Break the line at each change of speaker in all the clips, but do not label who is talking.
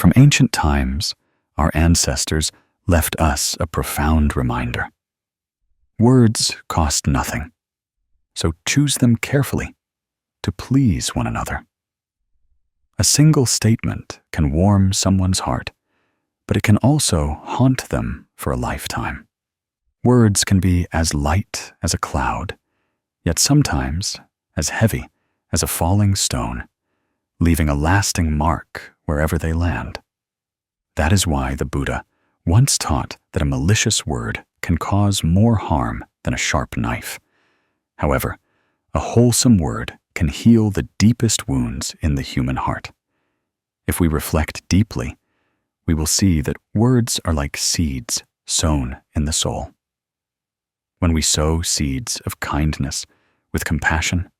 From ancient times, our ancestors left us a profound reminder. Words cost nothing, so choose them carefully to please one another. A single statement can warm someone's heart, but it can also haunt them for a lifetime. Words can be as light as a cloud, yet sometimes as heavy as a falling stone, leaving a lasting mark wherever they land. That is why the Buddha once taught that a malicious word can cause more harm than a sharp knife. However, a wholesome word can heal the deepest wounds in the human heart. If we reflect deeply, we will see that words are like seeds sown in the soul. When we sow seeds of kindness with compassion,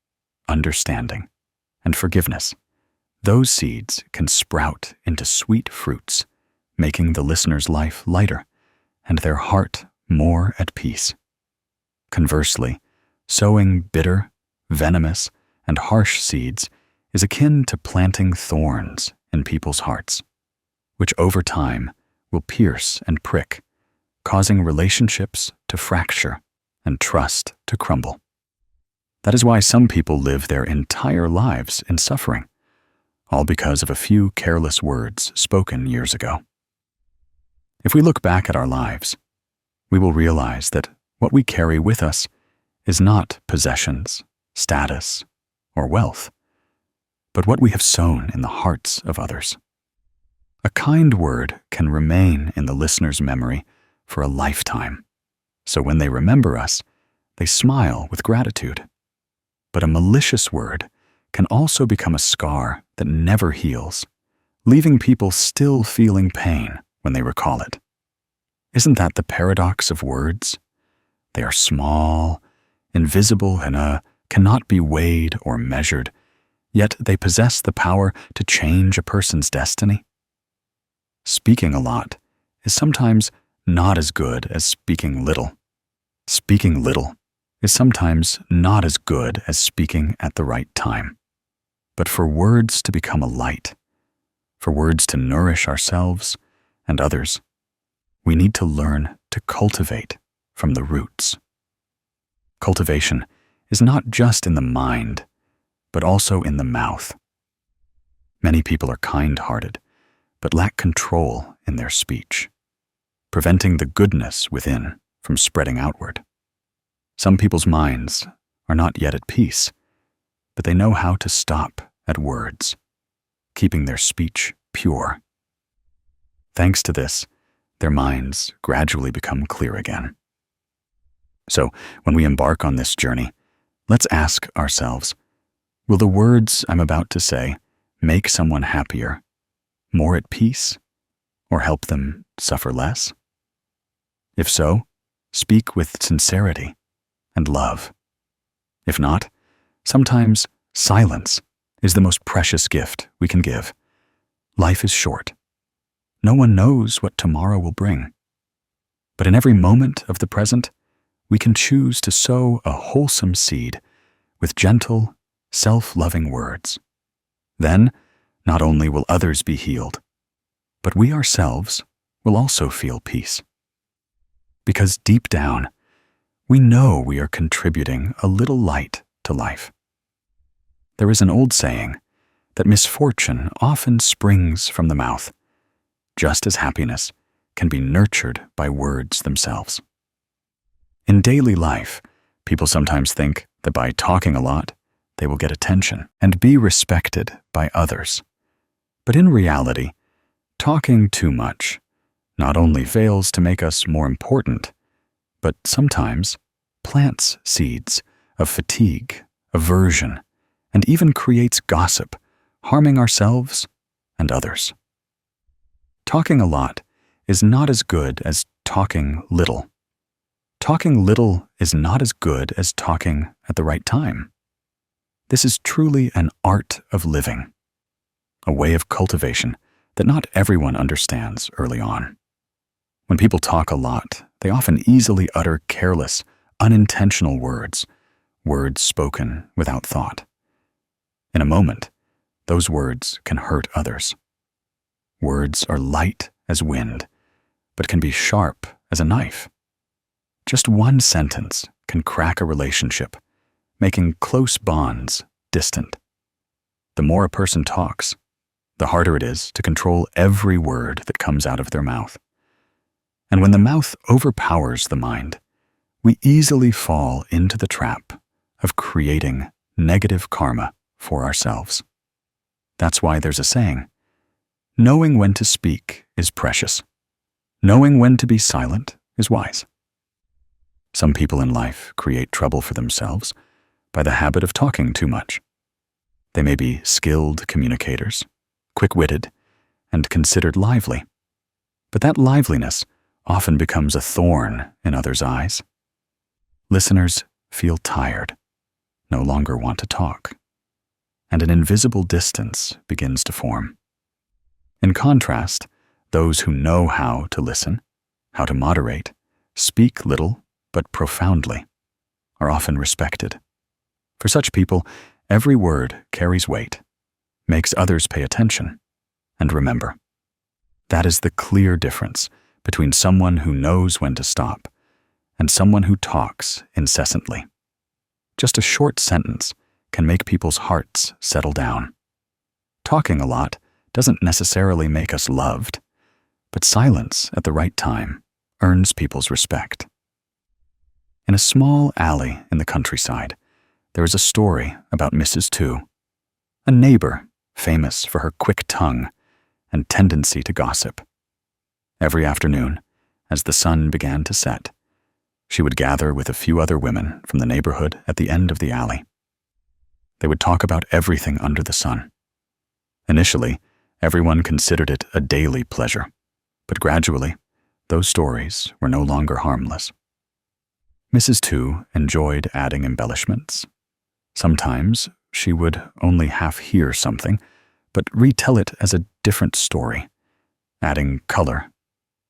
understanding, and forgiveness, those seeds can sprout into sweet fruits, making the listener's life lighter and their heart more at peace. Conversely, sowing bitter, venomous, and harsh seeds is akin to planting thorns in people's hearts, which over time will pierce and prick, causing relationships to fracture and trust to crumble. That is why some people live their entire lives in suffering, all because of a few careless words spoken years ago. If we look back at our lives, we will realize that what we carry with us is not possessions, status, or wealth, but what we have sown in the hearts of others. A kind word can remain in the listener's memory for a lifetime, so when they remember us, they smile with gratitude. But a malicious word can also become a scar that never heals, leaving people still feeling pain when they recall it. Isn't that the paradox of words? They are small, invisible, and cannot be weighed or measured, yet they possess the power to change a person's destiny. Speaking a lot is sometimes not as good as speaking little. Speaking little is sometimes not as good as speaking at the right time. But for words to become a light, for words to nourish ourselves and others, we need to learn to cultivate from the roots. Cultivation is not just in the mind, but also in the mouth. Many people are kind-hearted, but lack control in their speech, preventing the goodness within from spreading outward. Some people's minds are not yet at peace, but they know how to stop at words, keeping their speech pure. Thanks to this, their minds gradually become clear again. So, when we embark on this journey, let's ask ourselves, will the words I'm about to say make someone happier, more at peace, or help them suffer less? If so, speak with sincerity and love. If not, sometimes silence is the most precious gift we can give. Life is short. No one knows what tomorrow will bring. But in every moment of the present, we can choose to sow a wholesome seed with gentle, self-loving words. Then, not only will others be healed, but we ourselves will also feel peace. Because deep down, we know we are contributing a little light to life. There is an old saying that misfortune often springs from the mouth, just as happiness can be nurtured by words themselves. In daily life, people sometimes think that by talking a lot, they will get attention and be respected by others. But in reality, talking too much not only fails to make us more important, but sometimes plants seeds of fatigue, aversion, and even creates gossip, harming ourselves and others. Talking a lot is not as good as talking little. Talking little is not as good as talking at the right time. This is truly an art of living, a way of cultivation that not everyone understands early on. When people talk a lot, they often easily utter careless, unintentional words spoken without thought. In a moment, those words can hurt others. Words are light as wind, but can be sharp as a knife. Just one sentence can crack a relationship, making close bonds distant. The more a person talks, the harder it is to control every word that comes out of their mouth. And when the mouth overpowers the mind, we easily fall into the trap of creating negative karma for ourselves. That's why there's a saying, knowing when to speak is precious. Knowing when to be silent is wise. Some people in life create trouble for themselves by the habit of talking too much. They may be skilled communicators, quick-witted, and considered lively. But that liveliness often becomes a thorn in others' eyes. Listeners feel tired, no longer want to talk, and an invisible distance begins to form. In contrast, those who know how to listen, how to moderate, speak little but profoundly, are often respected. For such people, every word carries weight, makes others pay attention, and remember. That is the clear difference between someone who knows when to stop and someone who talks incessantly. Just a short sentence can make people's hearts settle down. Talking a lot doesn't necessarily make us loved, but silence at the right time earns people's respect. In a small alley in the countryside, there is a story about Mrs. Two, a neighbor famous for her quick tongue and tendency to gossip. Every afternoon, as the sun began to set, she would gather with a few other women from the neighborhood at the end of the alley. They would talk about everything under the sun. Initially, everyone considered it a daily pleasure, but gradually, those stories were no longer harmless. Mrs. Two enjoyed adding embellishments. Sometimes she would only half hear something, but retell it as a different story, adding color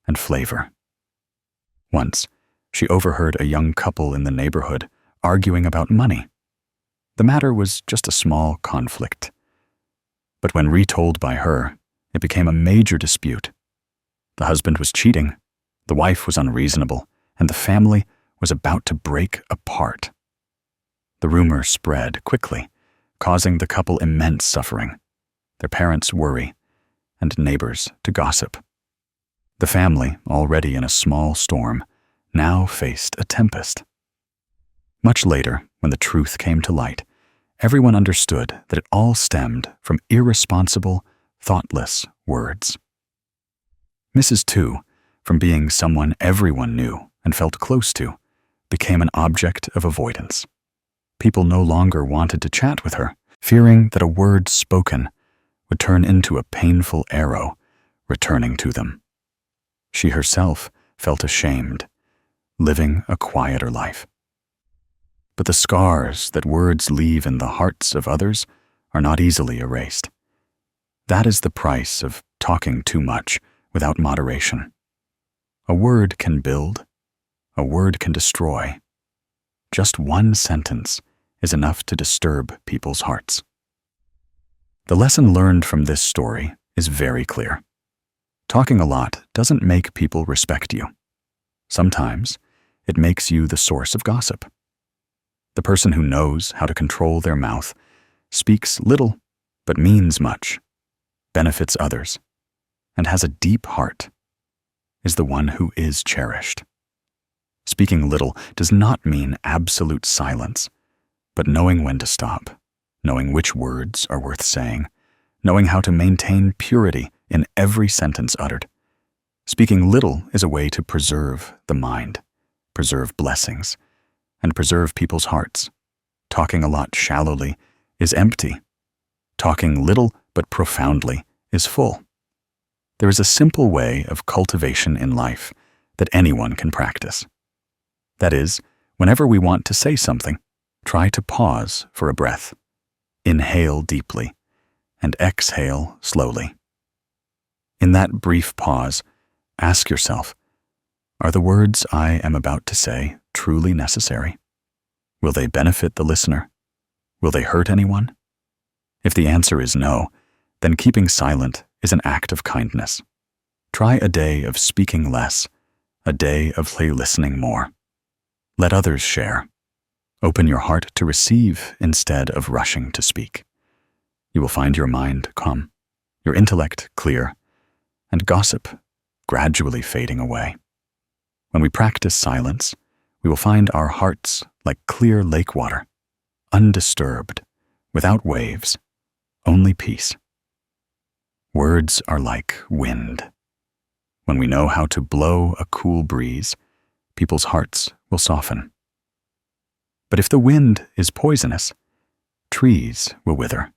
and flavor. Once, she overheard a young couple in the neighborhood arguing about money. The matter was just a small conflict. But when retold by her, it became a major dispute. The husband was cheating, the wife was unreasonable, and the family was about to break apart. The rumor spread quickly, causing the couple immense suffering, their parents worry, and neighbors to gossip. The family, already in a small storm, now faced a tempest. Much later, when the truth came to light, everyone understood that it all stemmed from irresponsible, thoughtless words. Mrs. Two, from being someone everyone knew and felt close to, became an object of avoidance. People no longer wanted to chat with her, fearing that a word spoken would turn into a painful arrow, returning to them. She herself felt ashamed, living a quieter life. But the scars that words leave in the hearts of others are not easily erased. That is the price of talking too much without moderation. A word can build, a word can destroy. Just one sentence is enough to disturb people's hearts. The lesson learned from this story is very clear. Talking a lot doesn't make people respect you. Sometimes it makes you the source of gossip. The person who knows how to control their mouth, speaks little but means much, benefits others, and has a deep heart, is the one who is cherished. Speaking little does not mean absolute silence, but knowing when to stop, knowing which words are worth saying, knowing how to maintain purity in every sentence uttered. Speaking little is a way to preserve the mind, preserve blessings, and preserve people's hearts. Talking a lot shallowly is empty. Talking little but profoundly is full. There is a simple way of cultivation in life that anyone can practice. That is, whenever we want to say something, try to pause for a breath. Inhale deeply and exhale slowly. In that brief pause, ask yourself, are the words I am about to say truly necessary? Will they benefit the listener? Will they hurt anyone? If the answer is no, then keeping silent is an act of kindness. Try a day of speaking less, a day of listening more. Let others share. Open your heart to receive instead of rushing to speak. You will find your mind calm, your intellect clear, and gossip gradually fading away. When we practice silence, we will find our hearts like clear lake water, undisturbed, without waves, only peace. Words are like wind. When we know how to blow a cool breeze, people's hearts will soften. But if the wind is poisonous, trees will wither,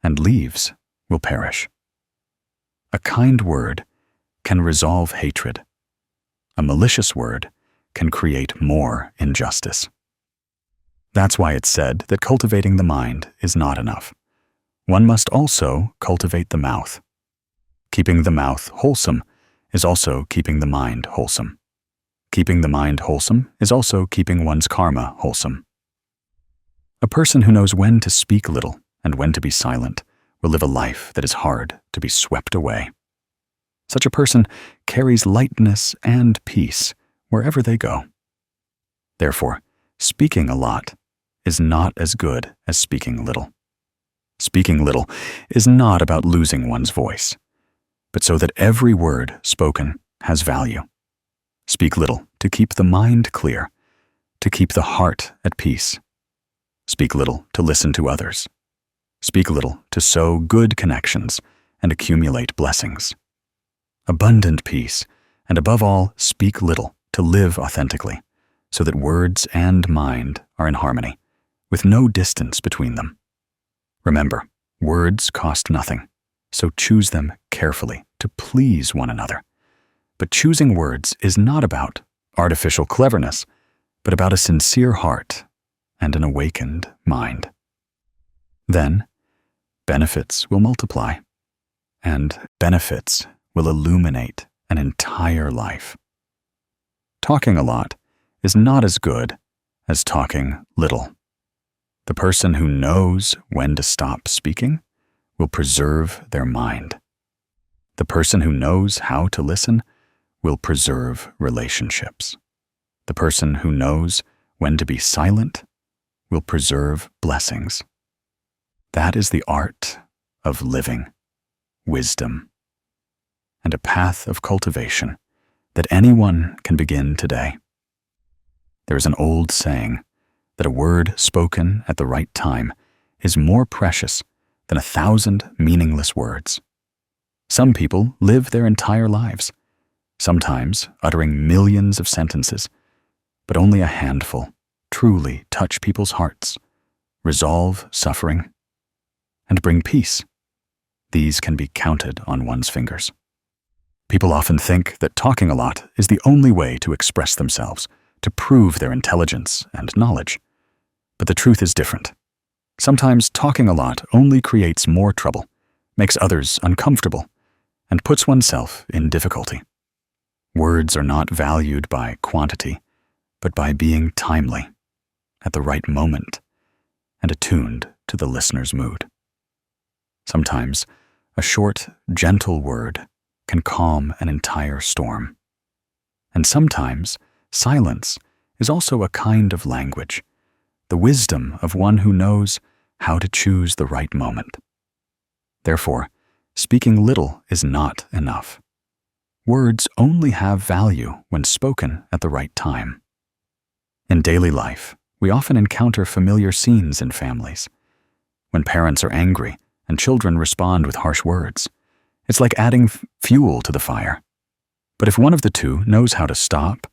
and leaves will perish. A kind word can resolve hatred. A malicious word can create more injustice. That's why it's said that cultivating the mind is not enough. One must also cultivate the mouth. Keeping the mouth wholesome is also keeping the mind wholesome. Keeping the mind wholesome is also keeping one's karma wholesome. A person who knows when to speak little and when to be silent will live a life that is hard to be swept away. Such a person carries lightness and peace wherever they go. Therefore, speaking a lot is not as good as speaking little. Speaking little is not about losing one's voice, but so that every word spoken has value. Speak little to keep the mind clear, to keep the heart at peace. Speak little to listen to others. Speak little to sow good connections and accumulate blessings. Abundant peace, and above all, speak little to live authentically, so that words and mind are in harmony, with no distance between them. Remember, words cost nothing, so choose them carefully to please one another. But choosing words is not about artificial cleverness, but about a sincere heart and an awakened mind. Then, benefits will multiply, and benefits will illuminate an entire life. Talking a lot is not as good as talking little. The person who knows when to stop speaking will preserve their mind. The person who knows how to listen will preserve relationships. The person who knows when to be silent will preserve blessings. That is the art of living, wisdom, and a path of cultivation that anyone can begin today. There is an old saying that a word spoken at the right time is more precious than 1,000 meaningless words. Some people live their entire lives, sometimes uttering millions of sentences, but only a handful truly touch people's hearts, resolve suffering, and bring peace. These can be counted on one's fingers. People often think that talking a lot is the only way to express themselves, to prove their intelligence and knowledge. But the truth is different. Sometimes talking a lot only creates more trouble, makes others uncomfortable, and puts oneself in difficulty. Words are not valued by quantity, but by being timely, at the right moment, and attuned to the listener's mood. Sometimes, a short, gentle word can calm an entire storm. And sometimes, silence is also a kind of language, the wisdom of one who knows how to choose the right moment. Therefore, speaking little is not enough. Words only have value when spoken at the right time. In daily life, we often encounter familiar scenes in families. When parents are angry and children respond with harsh words, it's like adding fuel to the fire. But if one of the two knows how to stop,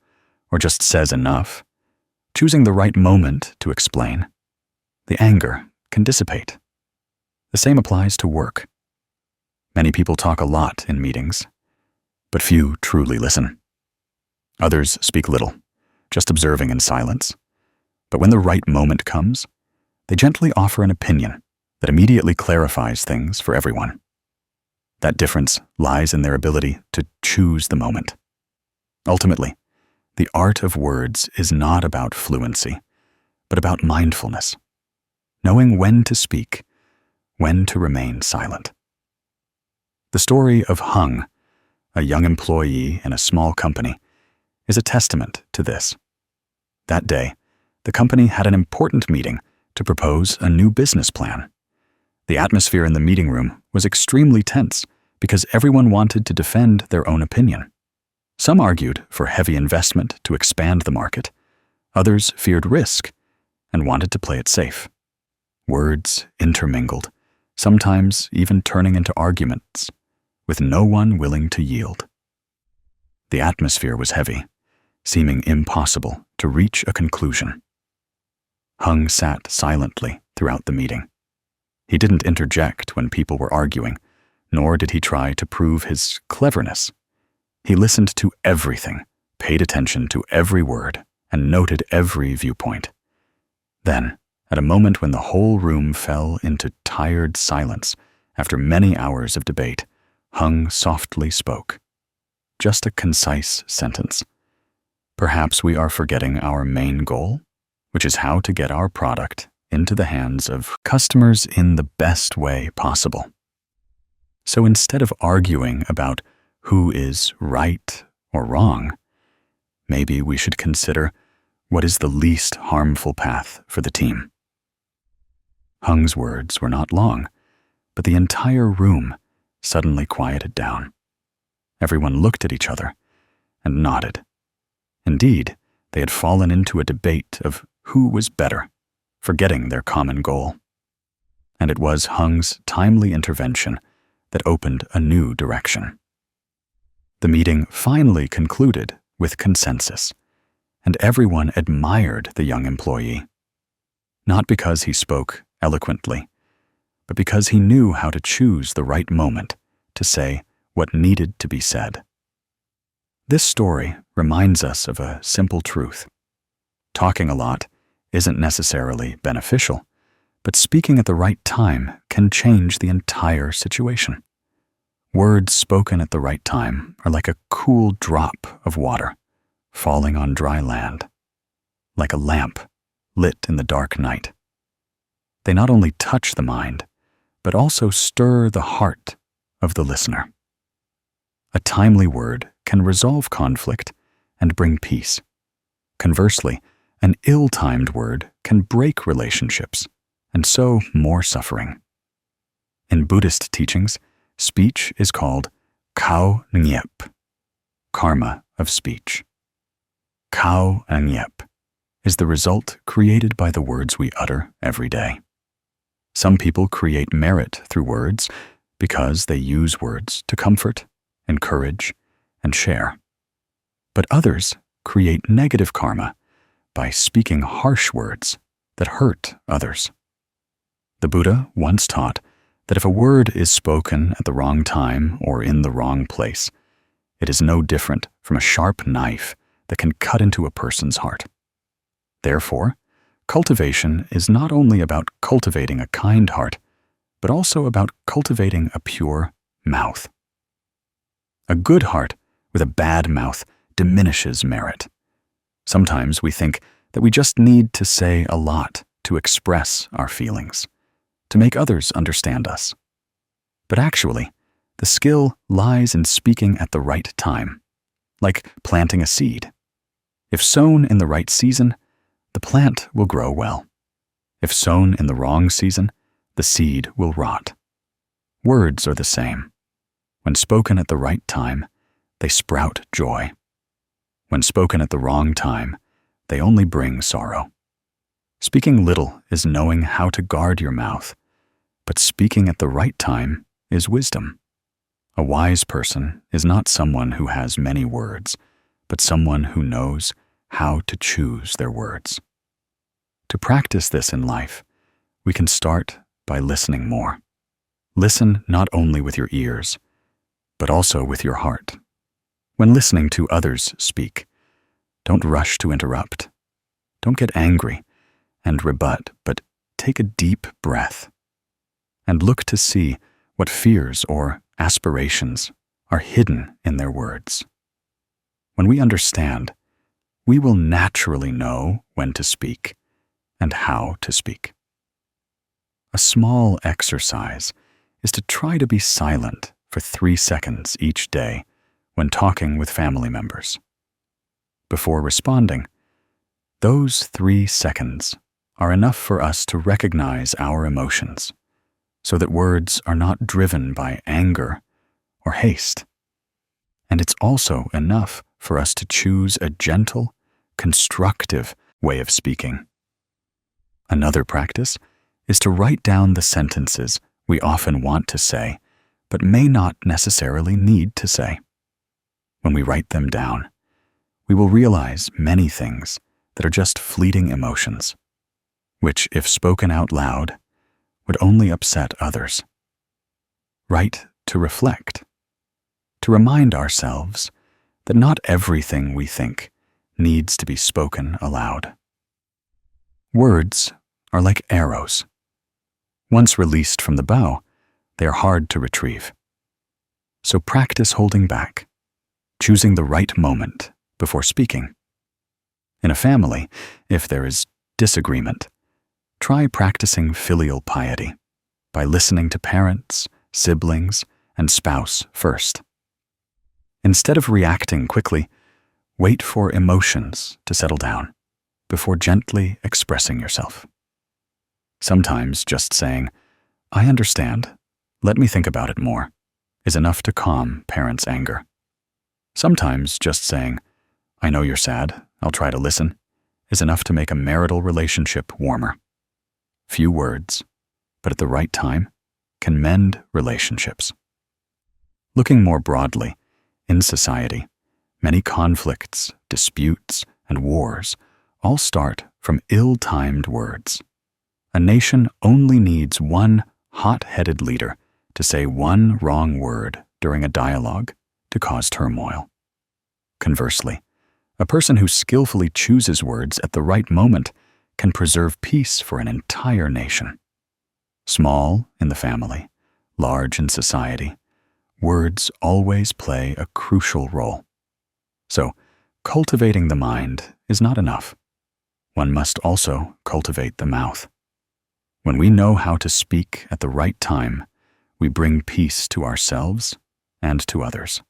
or just says enough, choosing the right moment to explain, the anger can dissipate. The same applies to work. Many people talk a lot in meetings, but few truly listen. Others speak little, just observing in silence. But when the right moment comes, they gently offer an opinion that immediately clarifies things for everyone. That difference lies in their ability to choose the moment. Ultimately, the art of words is not about fluency, but about mindfulness, knowing when to speak, when to remain silent. The story of Hung, a young employee in a small company, is a testament to this. That day, the company had an important meeting to propose a new business plan. The atmosphere in the meeting room was extremely tense because everyone wanted to defend their own opinion. Some argued for heavy investment to expand the market. Others feared risk and wanted to play it safe. Words intermingled, sometimes even turning into arguments, with no one willing to yield. The atmosphere was heavy, seeming impossible to reach a conclusion. Hung sat silently throughout the meeting. He didn't interject when people were arguing, nor did he try to prove his cleverness. He listened to everything, paid attention to every word, and noted every viewpoint. Then, at a moment when the whole room fell into tired silence after many hours of debate, Hung softly spoke. Just a concise sentence. Perhaps we are forgetting our main goal, which is how to get our product into the hands of customers in the best way possible. So instead of arguing about who is right or wrong, maybe we should consider what is the least harmful path for the team. Hung's words were not long, but the entire room suddenly quieted down. Everyone looked at each other and nodded. Indeed, they had fallen into a debate of who was better, forgetting their common goal. And it was Hung's timely intervention that opened a new direction. The meeting finally concluded with consensus, and everyone admired the young employee. Not because he spoke eloquently, but because he knew how to choose the right moment to say what needed to be said. This story reminds us of a simple truth. Talking a lot isn't necessarily beneficial, but speaking at the right time can change the entire situation. Words spoken at the right time are like a cool drop of water falling on dry land, like a lamp lit in the dark night. They not only touch the mind, but also stir the heart of the listener. A timely word can resolve conflict and bring peace. Conversely, an ill-timed word can break relationships and sow more suffering. In Buddhist teachings, speech is called Kao Nyep, karma of speech. Kao Nyep is the result created by the words we utter every day. Some people create merit through words because they use words to comfort, encourage, and share. But others create negative karma by speaking harsh words that hurt others. The Buddha once taught that if a word is spoken at the wrong time or in the wrong place, it is no different from a sharp knife that can cut into a person's heart. Therefore, cultivation is not only about cultivating a kind heart, but also about cultivating a pure mouth. A good heart with a bad mouth diminishes merit. Sometimes we think that we just need to say a lot to express our feelings, to make others understand us. But actually, the skill lies in speaking at the right time, like planting a seed. If sown in the right season, the plant will grow well. If sown in the wrong season, the seed will rot. Words are the same. When spoken at the right time, they sprout joy. When spoken at the wrong time, they only bring sorrow. Speaking little is knowing how to guard your mouth, but speaking at the right time is wisdom. A wise person is not someone who has many words, but someone who knows how to choose their words. To practice this in life, we can start by listening more. Listen not only with your ears, but also with your heart. When listening to others speak, don't rush to interrupt. Don't get angry and rebut, but take a deep breath and look to see what fears or aspirations are hidden in their words. When we understand, we will naturally know when to speak and how to speak. A small exercise is to try to be silent for 3 seconds each day when talking with family members. Before responding, those 3 seconds are enough for us to recognize our emotions so that words are not driven by anger or haste. And it's also enough for us to choose a gentle, constructive way of speaking. Another practice is to write down the sentences we often want to say, but may not necessarily need to say. When we write them down, we will realize many things that are just fleeting emotions, which, if spoken out loud, would only upset others. Write to reflect, to remind ourselves that not everything we think needs to be spoken aloud. Words are like arrows. Once released from the bow, they are hard to retrieve. So practice holding back, choosing the right moment before speaking. In a family, if there is disagreement, try practicing filial piety by listening to parents, siblings, and spouse first. Instead of reacting quickly, wait for emotions to settle down before gently expressing yourself. Sometimes just saying, "I understand, let me think about it more," is enough to calm parents' anger. Sometimes just saying, "I know you're sad, I'll try to listen," is enough to make a marital relationship warmer. Few words, but at the right time, can mend relationships. Looking more broadly, in society, many conflicts, disputes, and wars all start from ill-timed words. A nation only needs one hot-headed leader to say one wrong word during a dialogue to cause turmoil. Conversely, a person who skillfully chooses words at the right moment can preserve peace for an entire nation. Small in the family, large in society, words always play a crucial role. So, cultivating the mind is not enough. One must also cultivate the mouth. When we know how to speak at the right time, we bring peace to ourselves and to others.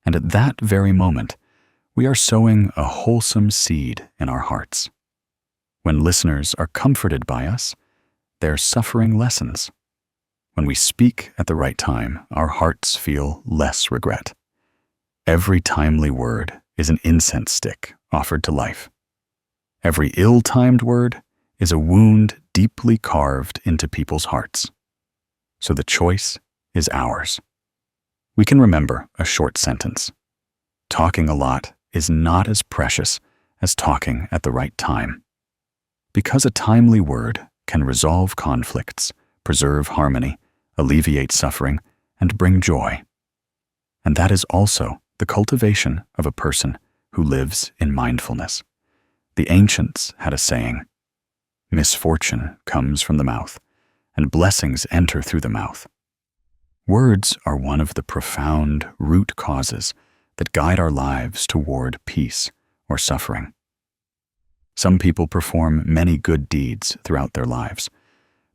And at that very moment, we are sowing a wholesome seed in our hearts. When listeners are comforted by us, their suffering lessens. When we speak at the right time, our hearts feel less regret. Every timely word is an incense stick offered to life. Every ill-timed word is a wound deeply carved into people's hearts. So the choice is ours. We can remember a short sentence. Talking a lot is not as precious as talking at the right time. Because a timely word can resolve conflicts, preserve harmony, alleviate suffering, and bring joy. And that is also the cultivation of a person who lives in mindfulness. The ancients had a saying, "Misfortune comes from the mouth, and blessings enter through the mouth." Words are one of the profound root causes that guide our lives toward peace or suffering. Some people perform many good deeds throughout their lives,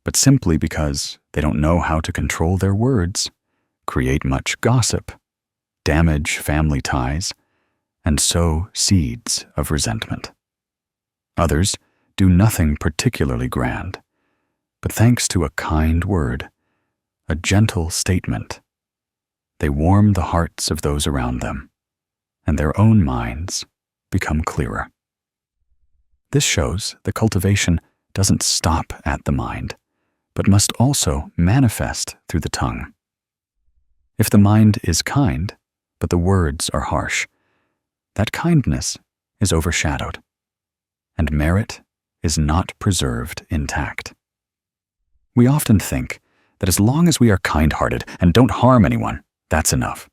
but simply because they don't know how to control their words, create much gossip, damage family ties, and sow seeds of resentment. Others do nothing particularly grand, but thanks to a kind word, a gentle statement, they warm the hearts of those around them, and their own minds become clearer. This shows that cultivation doesn't stop at the mind, but must also manifest through the tongue. If the mind is kind, but the words are harsh, that kindness is overshadowed, and merit is not preserved intact. We often think that as long as we are kind-hearted and don't harm anyone, that's enough.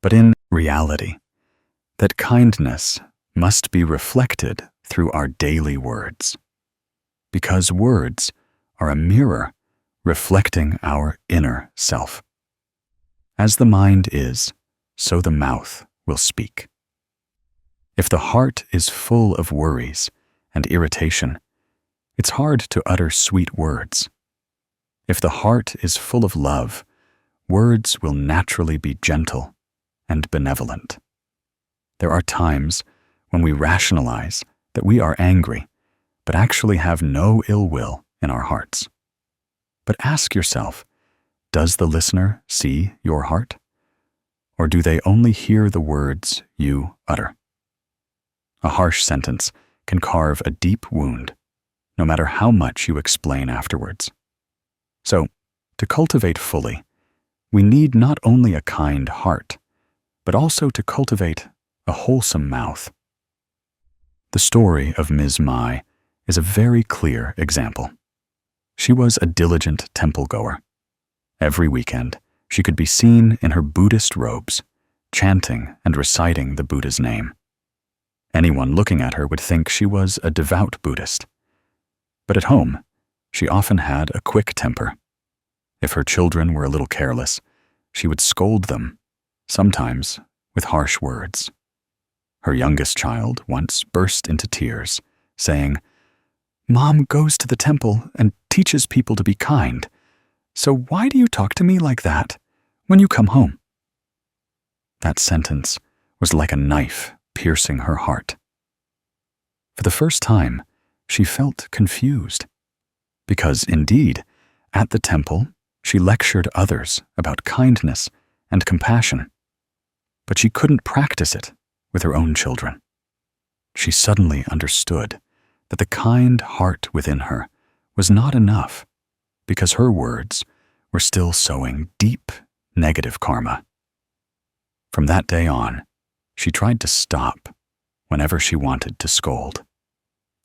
But in reality, that kindness must be reflected through our daily words, because words are a mirror reflecting our inner self. As the mind is, so the mouth will speak. If the heart is full of worries and irritation, it's hard to utter sweet words. If the heart is full of love, words will naturally be gentle and benevolent. There are times when we rationalize that we are angry, but actually have no ill will in our hearts. But ask yourself, does the listener see your heart? Or do they only hear the words you utter? A harsh sentence can carve a deep wound, no matter how much you explain afterwards. So, to cultivate fully, we need not only a kind heart, but also to cultivate a wholesome mouth. The story of Ms. Mai is a very clear example. She was a diligent temple-goer. Every weekend, she could be seen in her Buddhist robes, chanting and reciting the Buddha's name. Anyone looking at her would think she was a devout Buddhist. But at home, she often had a quick temper. If her children were a little careless, she would scold them, sometimes with harsh words. Her youngest child once burst into tears, saying, "Mom goes to the temple and teaches people to be kind. So why do you talk to me like that when you come home?" That sentence was like a knife piercing her heart. For the first time, she felt confused, because indeed, at the temple, she lectured others about kindness and compassion, but she couldn't practice it with her own children. She suddenly understood that the kind heart within her was not enough, because her words were still sowing deep negative karma. From that day on, she tried to stop whenever she wanted to scold.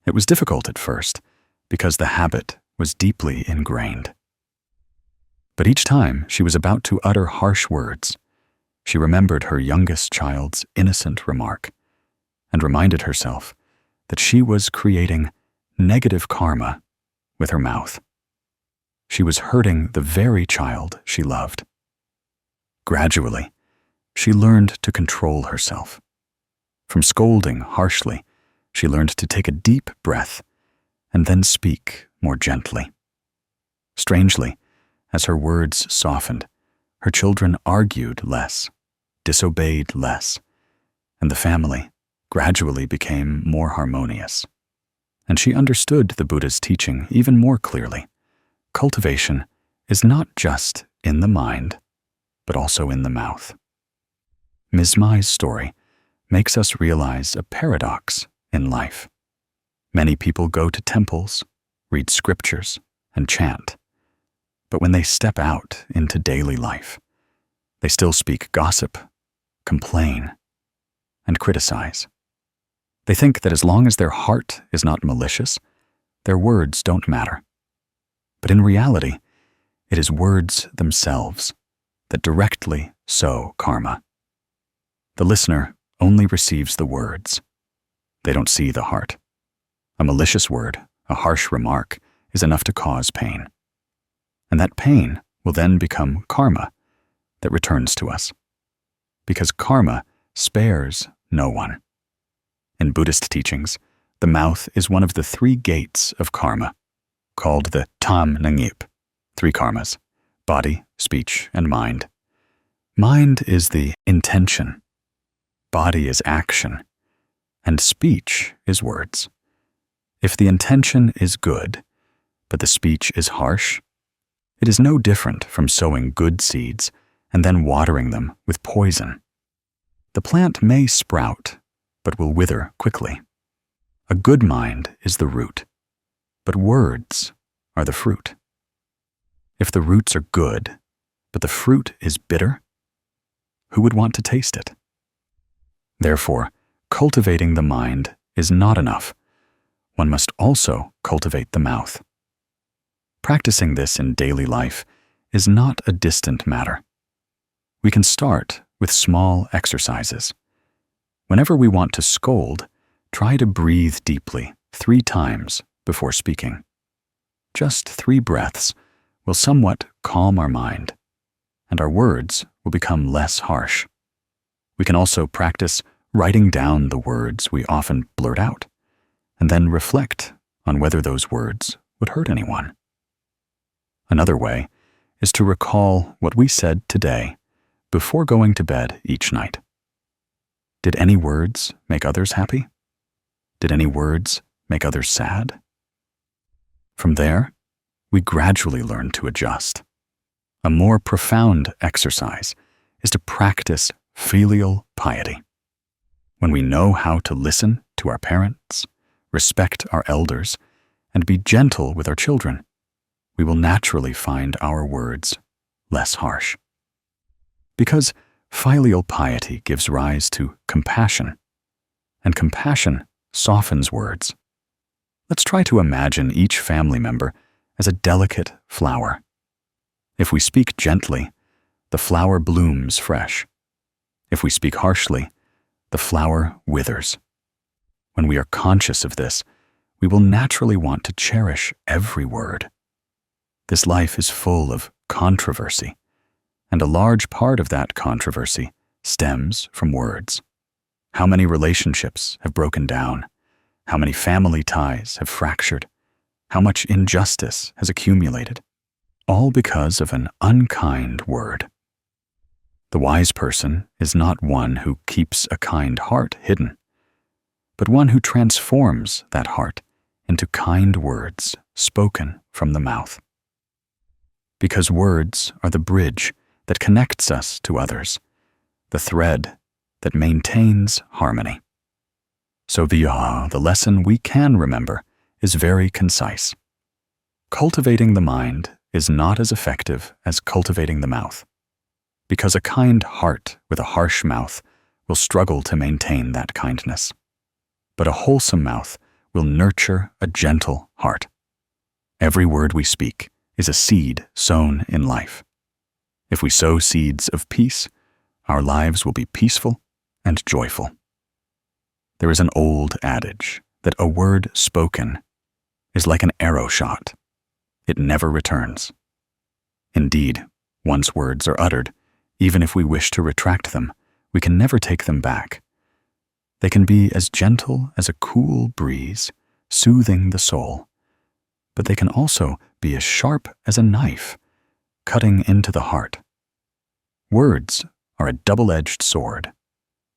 It was difficult at first, because the habit was deeply ingrained. But each time she was about to utter harsh words, she remembered her youngest child's innocent remark and reminded herself that she was creating negative karma with her mouth. She was hurting the very child she loved. Gradually, she learned to control herself. From scolding harshly, she learned to take a deep breath and then speak more gently. Strangely, as her words softened, her children argued less, disobeyed less, and the family gradually became more harmonious. And she understood the Buddha's teaching even more clearly. Cultivation is not just in the mind, but also in the mouth. Ms. Mai's story makes us realize a paradox in life. Many people go to temples, read scriptures, and chant. But when they step out into daily life, they still speak gossip, complain, and criticize. They think that as long as their heart is not malicious, their words don't matter. But in reality, it is words themselves that directly sow karma. The listener only receives the words. They don't see the heart. A malicious word, a harsh remark, is enough to cause pain. And that pain will then become karma that returns to us. Because karma spares no one. In Buddhist teachings, the mouth is one of the 3 gates of karma, called the Tam Nangip, 3 karmas: body, speech, and mind. Mind is the intention, body is action, and speech is words. If the intention is good, but the speech is harsh, it is no different from sowing good seeds and then watering them with poison. The plant may sprout, but will wither quickly. A good mind is the root, but words are the fruit. If the roots are good, but the fruit is bitter, who would want to taste it? Therefore, cultivating the mind is not enough. One must also cultivate the mouth. Practicing this in daily life is not a distant matter. We can start with small exercises. Whenever we want to scold, try to breathe deeply 3 times before speaking. Just 3 breaths will somewhat calm our mind, and our words will become less harsh. We can also practice writing down the words we often blurt out, and then reflect on whether those words would hurt anyone. Another way is to recall what we said today before going to bed each night. Did any words make others happy? Did any words make others sad? From there, we gradually learn to adjust. A more profound exercise is to practice filial piety. When we know how to listen to our parents, respect our elders, and be gentle with our children, we will naturally find our words less harsh. Because filial piety gives rise to compassion, and compassion softens words. Let's try to imagine each family member as a delicate flower. If we speak gently, the flower blooms fresh. If we speak harshly, the flower withers. When we are conscious of this, we will naturally want to cherish every word. This life is full of controversy, and a large part of that controversy stems from words. How many relationships have broken down? How many family ties have fractured? How much injustice has accumulated? All because of an unkind word. The wise person is not one who keeps a kind heart hidden, but one who transforms that heart into kind words spoken from the mouth. Because words are the bridge that connects us to others, the thread that maintains harmony. So the lesson we can remember is very concise. Cultivating the mind is not as effective as cultivating the mouth, because a kind heart with a harsh mouth will struggle to maintain that kindness. But a wholesome mouth will nurture a gentle heart. Every word we speak is a seed sown in life. If we sow seeds of peace, our lives will be peaceful and joyful. There is an old adage that a word spoken is like an arrow shot. It never returns. Indeed, once words are uttered, even if we wish to retract them, we can never take them back. They can be as gentle as a cool breeze, soothing the soul, but they can also be as sharp as a knife, cutting into the heart. Words are a double-edged sword.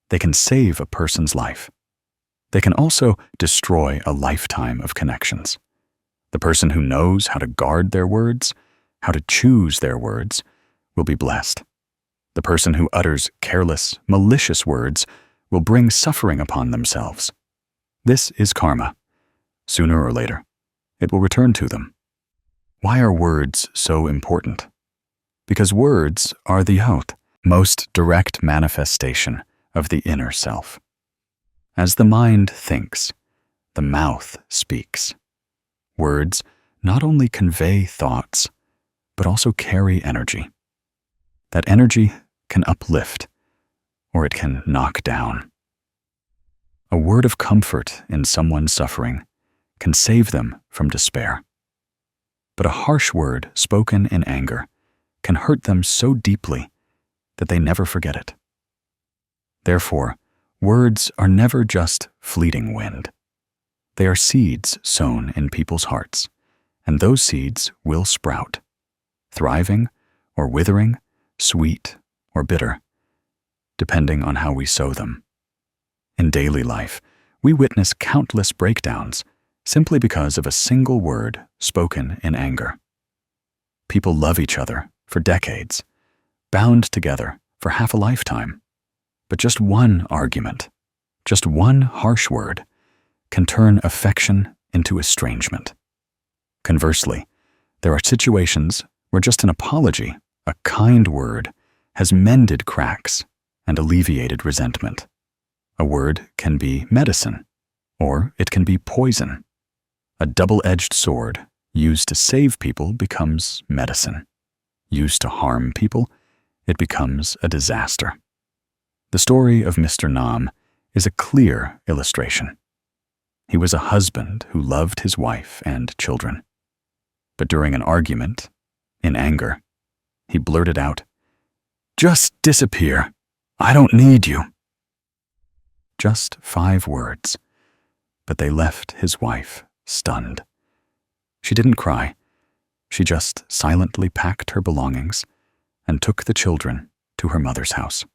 They can save a person's life. They can also destroy a lifetime of connections. The person who knows how to guard their words, how to choose their words, will be blessed. The person who utters careless, malicious words will bring suffering upon themselves. This is karma. Sooner or later, it will return to them. Why are words so important? Because words are the most direct manifestation of the inner self. As the mind thinks, the mouth speaks. Words not only convey thoughts, but also carry energy. That energy can uplift, or it can knock down. A word of comfort in someone suffering can save them from despair. But a harsh word spoken in anger can hurt them so deeply that they never forget it. Therefore, words are never just fleeting wind. They are seeds sown in people's hearts, and those seeds will sprout, thriving or withering, sweet or bitter, depending on how we sow them. In daily life, we witness countless breakdowns simply because of a single word spoken in anger. People love each other for decades, bound together for half a lifetime, but just one argument, just one harsh word, can turn affection into estrangement. Conversely, there are situations where just an apology, a kind word, has mended cracks and alleviated resentment. A word can be medicine, or it can be poison. A double-edged sword used to save people becomes medicine. Used to harm people, it becomes a disaster. The story of Mr. Nam is a clear illustration. He was a husband who loved his wife and children. But during an argument, in anger, he blurted out, "Just disappear. I don't need you." Just 5 words, but they left his wife stunned. She didn't cry. She just silently packed her belongings and took the children to her mother's house.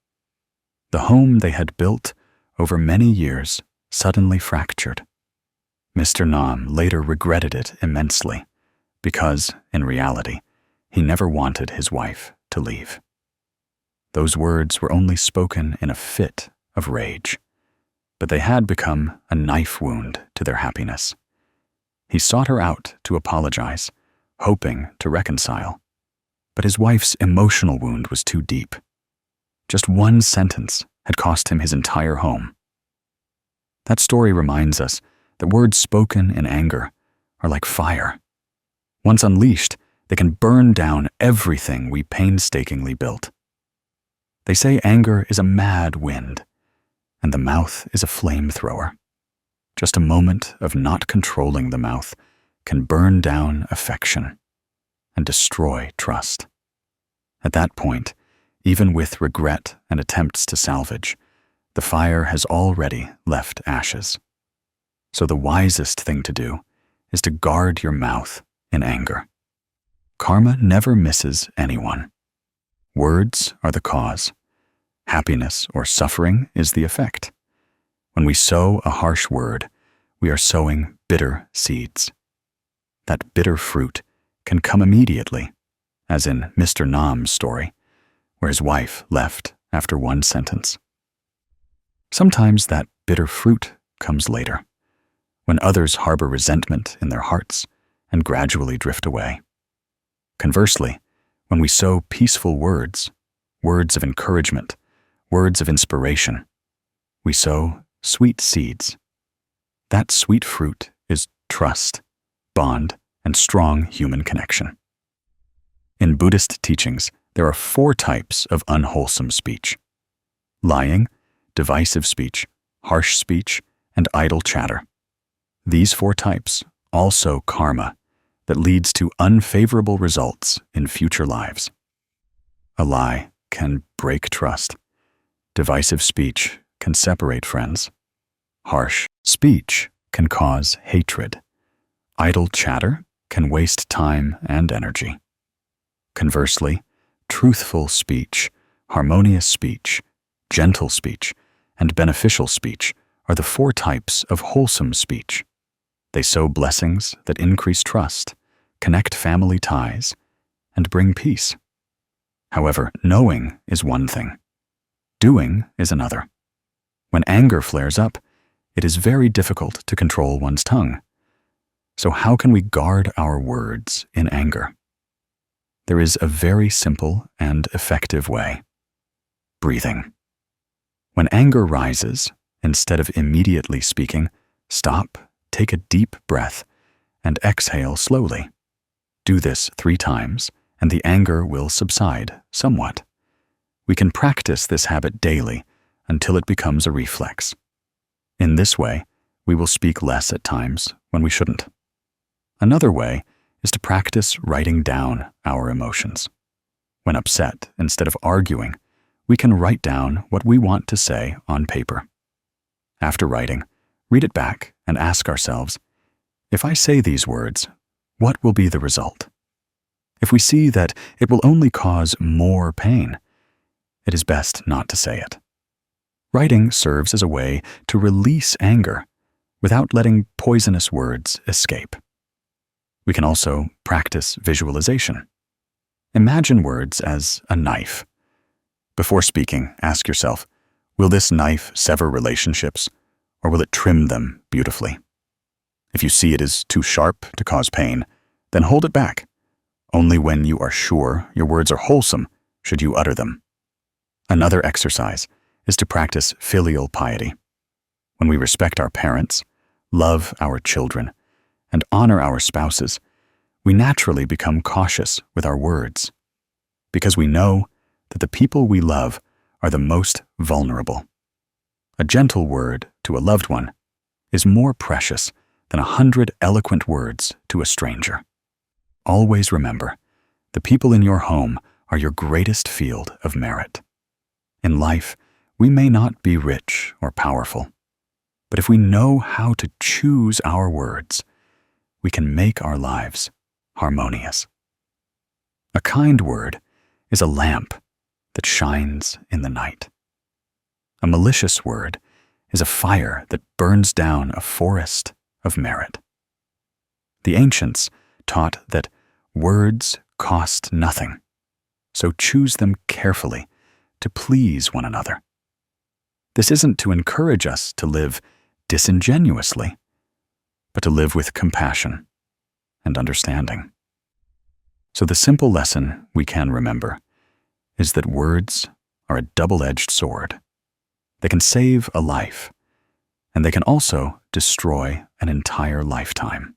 The home they had built over many years suddenly fractured. Mr. Nam later regretted it immensely because, in reality, he never wanted his wife to leave. Those words were only spoken in a fit of rage, but they had become a knife wound to their happiness. He sought her out to apologize, hoping to reconcile, but his wife's emotional wound was too deep. Just one sentence had cost him his entire home. That story reminds us that words spoken in anger are like fire. Once unleashed, they can burn down everything we painstakingly built. They say anger is a mad wind, and the mouth is a flamethrower. Just a moment of not controlling the mouth can burn down affection and destroy trust. At that point, even with regret and attempts to salvage, the fire has already left ashes. So the wisest thing to do is to guard your mouth in anger. Karma never misses anyone. Words are the cause. Happiness or suffering is the effect. When we sow a harsh word, we are sowing bitter seeds. That bitter fruit can come immediately, as in Mr. Nam's story, where his wife left after one sentence. Sometimes that bitter fruit comes later, when others harbor resentment in their hearts and gradually drift away. Conversely, when we sow peaceful words, words of encouragement, words of inspiration, we sow sweet seeds. That sweet fruit is trust, bond, and strong human connection. In Buddhist teachings, there are 4 types of unwholesome speech: lying, divisive speech, harsh speech, and idle chatter. These 4 types all sow karma that leads to unfavorable results in future lives. A lie can break trust. Divisive speech can separate friends. Harsh speech can cause hatred. Idle chatter can waste time and energy. Conversely, truthful speech, harmonious speech, gentle speech, and beneficial speech are the 4 types of wholesome speech. They sow blessings that increase trust, connect family ties, and bring peace. However, knowing is one thing. Doing is another. When anger flares up, it is very difficult to control one's tongue. So how can we guard our words in anger? There is a very simple and effective way: breathing. When anger rises, instead of immediately speaking, stop, take a deep breath, and exhale slowly. Do this 3 times, and the anger will subside somewhat. We can practice this habit daily until it becomes a reflex. In this way, we will speak less at times when we shouldn't. Another way is to practice writing down our emotions. When upset, instead of arguing, we can write down what we want to say on paper. After writing, read it back and ask ourselves, if I say these words, what will be the result? If we see that it will only cause more pain, it is best not to say it. Writing serves as a way to release anger without letting poisonous words escape. We can also practice visualization. Imagine words as a knife. Before speaking, ask yourself, will this knife sever relationships, or will it trim them beautifully? If you see it as too sharp to cause pain, then hold it back. Only when you are sure your words are wholesome should you utter them. Another exercise is to practice filial piety. When we respect our parents, love our children, and honor our spouses, we naturally become cautious with our words, because we know that the people we love are the most vulnerable. A gentle word to a loved one is more precious than 100 eloquent words to a stranger. Always remember, the people in your home are your greatest field of merit. In life, we may not be rich or powerful, but if we know how to choose our words, we can make our lives harmonious. A kind word is a lamp that shines in the night. A malicious word is a fire that burns down a forest of merit. The ancients taught that words cost nothing, so choose them carefully to please one another. This isn't to encourage us to live disingenuously, but to live with compassion and understanding. So the simple lesson we can remember is that words are a double-edged sword. They can save a life, and they can also destroy an entire lifetime.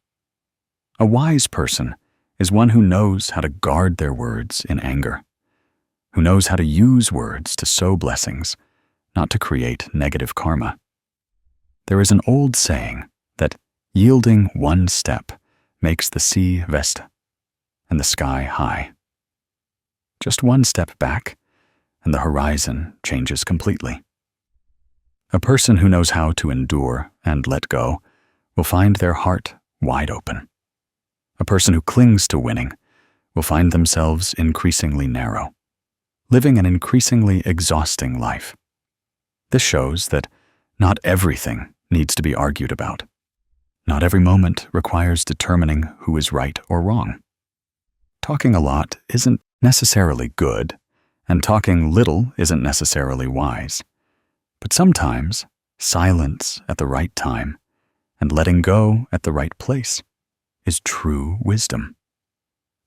A wise person is one who knows how to guard their words in anger, who knows how to use words to sow blessings, not to create negative karma. There is an old saying that yielding one step makes the sea vesta and the sky high. Just one step back, and the horizon changes completely. A person who knows how to endure and let go will find their heart wide open. A person who clings to winning will find themselves increasingly narrow, living an increasingly exhausting life. This shows that not everything needs to be argued about. Not every moment requires determining who is right or wrong. Talking a lot isn't necessarily good, and talking little isn't necessarily wise. But sometimes silence at the right time and letting go at the right place is true wisdom.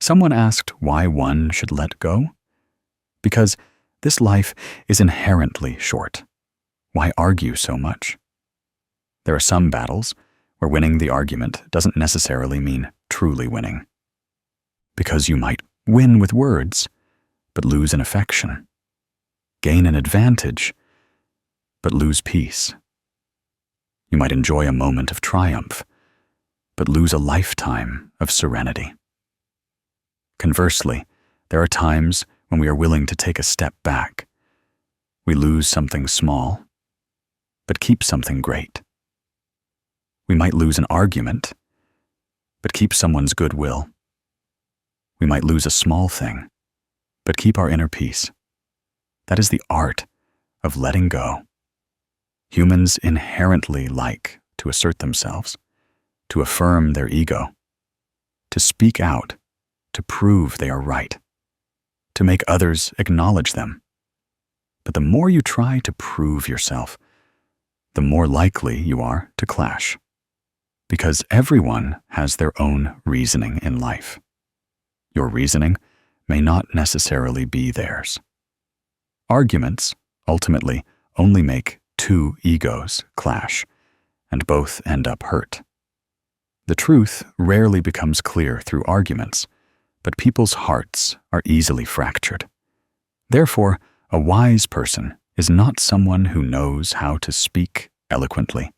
Someone asked why one should let go. Because this life is inherently short. Why argue so much? There are some battles where winning the argument doesn't necessarily mean truly winning. Because you might win with words, but lose an affection. Gain an advantage, but lose peace. You might enjoy a moment of triumph, but lose a lifetime of serenity. Conversely, there are times when we are willing to take a step back. We lose something small, but keep something great. We might lose an argument, but keep someone's goodwill. We might lose a small thing, but keep our inner peace. That is the art of letting go. Humans inherently like to assert themselves, to affirm their ego, to speak out, to prove they are right, to make others acknowledge them. But the more you try to prove yourself, the more likely you are to clash. Because everyone has their own reasoning in life. Your reasoning may not necessarily be theirs. Arguments ultimately only make two egos clash, and both end up hurt. The truth rarely becomes clear through arguments, but people's hearts are easily fractured. Therefore, a wise person is not someone who knows how to speak eloquently,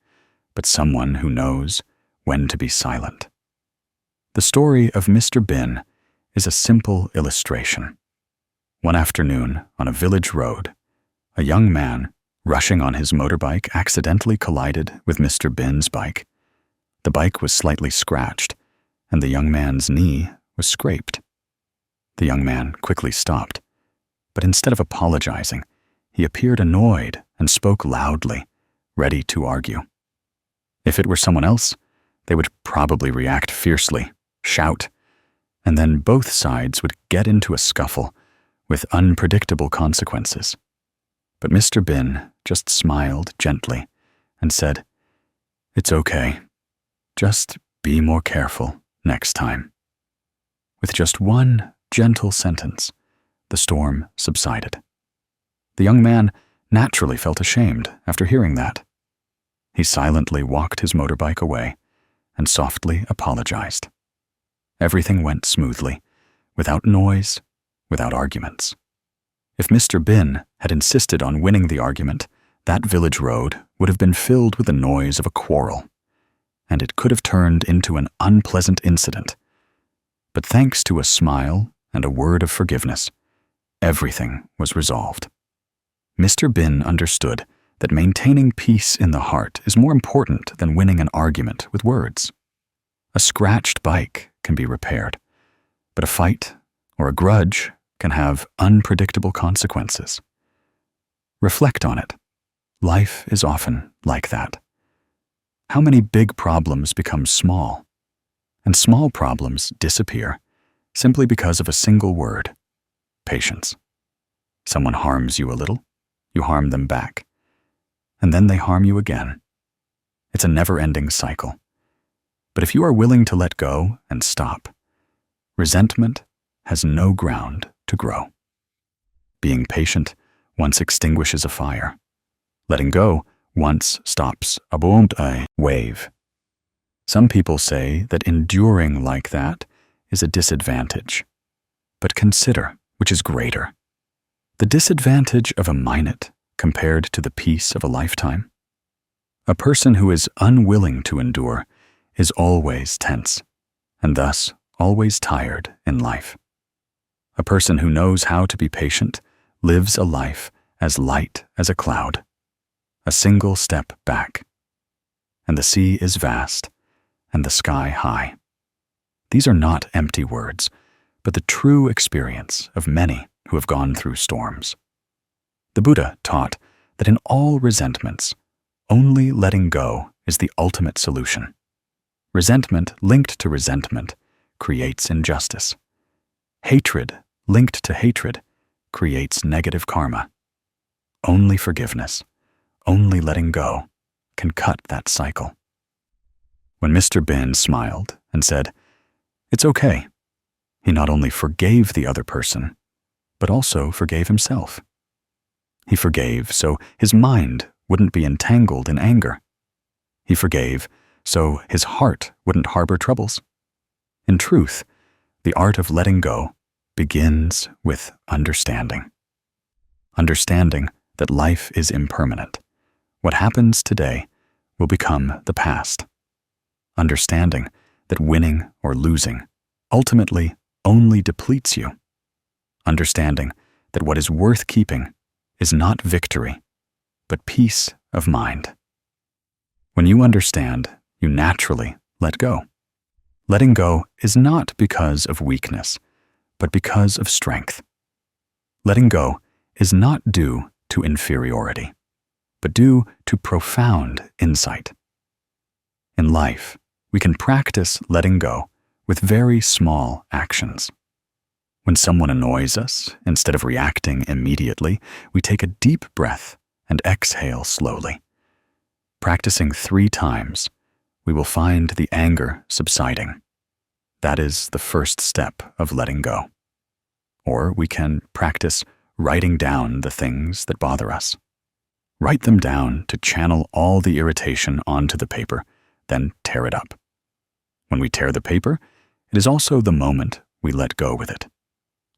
but someone who knows when to be silent. The story of Mr. Bin is a simple illustration. One afternoon, on a village road, a young man, rushing on his motorbike, accidentally collided with Mr. Bin's bike. The bike was slightly scratched, and the young man's knee was scraped. The young man quickly stopped, but instead of apologizing, he appeared annoyed and spoke loudly, ready to argue. If it were someone else, they would probably react fiercely, shout, and then both sides would get into a scuffle with unpredictable consequences. But Mr. Bin just smiled gently and said, "It's okay. Just be more careful next time." With just one gentle sentence, the storm subsided. The young man naturally felt ashamed after hearing that. He silently walked his motorbike away and softly apologized. Everything went smoothly, without noise, without arguments. If Mr. Bin had insisted on winning the argument, that village road would have been filled with the noise of a quarrel, and it could have turned into an unpleasant incident. But thanks to a smile and a word of forgiveness, everything was resolved. Mr. Bin understood that maintaining peace in the heart is more important than winning an argument with words. A scratched bike can be repaired, but a fight or a grudge can have unpredictable consequences. Reflect on it. Life is often like that. How many big problems become small, and small problems disappear simply because of a single word: patience. Someone harms you a little, you harm them back, and then they harm you again. It's a never-ending cycle. But if you are willing to let go and stop, resentment has no ground to grow. Being patient once extinguishes a fire. Letting go once stops a wave. Some people say that enduring like that is a disadvantage. But consider which is greater: the disadvantage of a minute compared to the peace of a lifetime. A person who is unwilling to endure is always tense, and thus always tired in life. A person who knows how to be patient lives a life as light as a cloud, a single step back. And the sea is vast, and the sky high. These are not empty words, but the true experience of many who have gone through storms. The Buddha taught that in all resentments, only letting go is the ultimate solution. Resentment linked to resentment creates injustice. Hatred linked to hatred creates negative karma. Only forgiveness, only letting go, can cut that cycle. When Mr. Bin smiled and said, "It's okay," he not only forgave the other person, but also forgave himself. He forgave so his mind wouldn't be entangled in anger. He forgave so his heart wouldn't harbor troubles. In truth, the art of letting go begins with understanding. Understanding that life is impermanent. What happens today will become the past. Understanding that winning or losing ultimately only depletes you. Understanding that what is worth keeping is not victory, but peace of mind. When you understand, you naturally let go. Letting go is not because of weakness, but because of strength. Letting go is not due to inferiority, but due to profound insight. In life, we can practice letting go with very small actions. When someone annoys us, instead of reacting immediately, we take a deep breath and exhale slowly. Practicing 3 times, we will find the anger subsiding. That is the first step of letting go. Or we can practice writing down the things that bother us. Write them down to channel all the irritation onto the paper, then tear it up. When we tear the paper, it is also the moment we let go with it.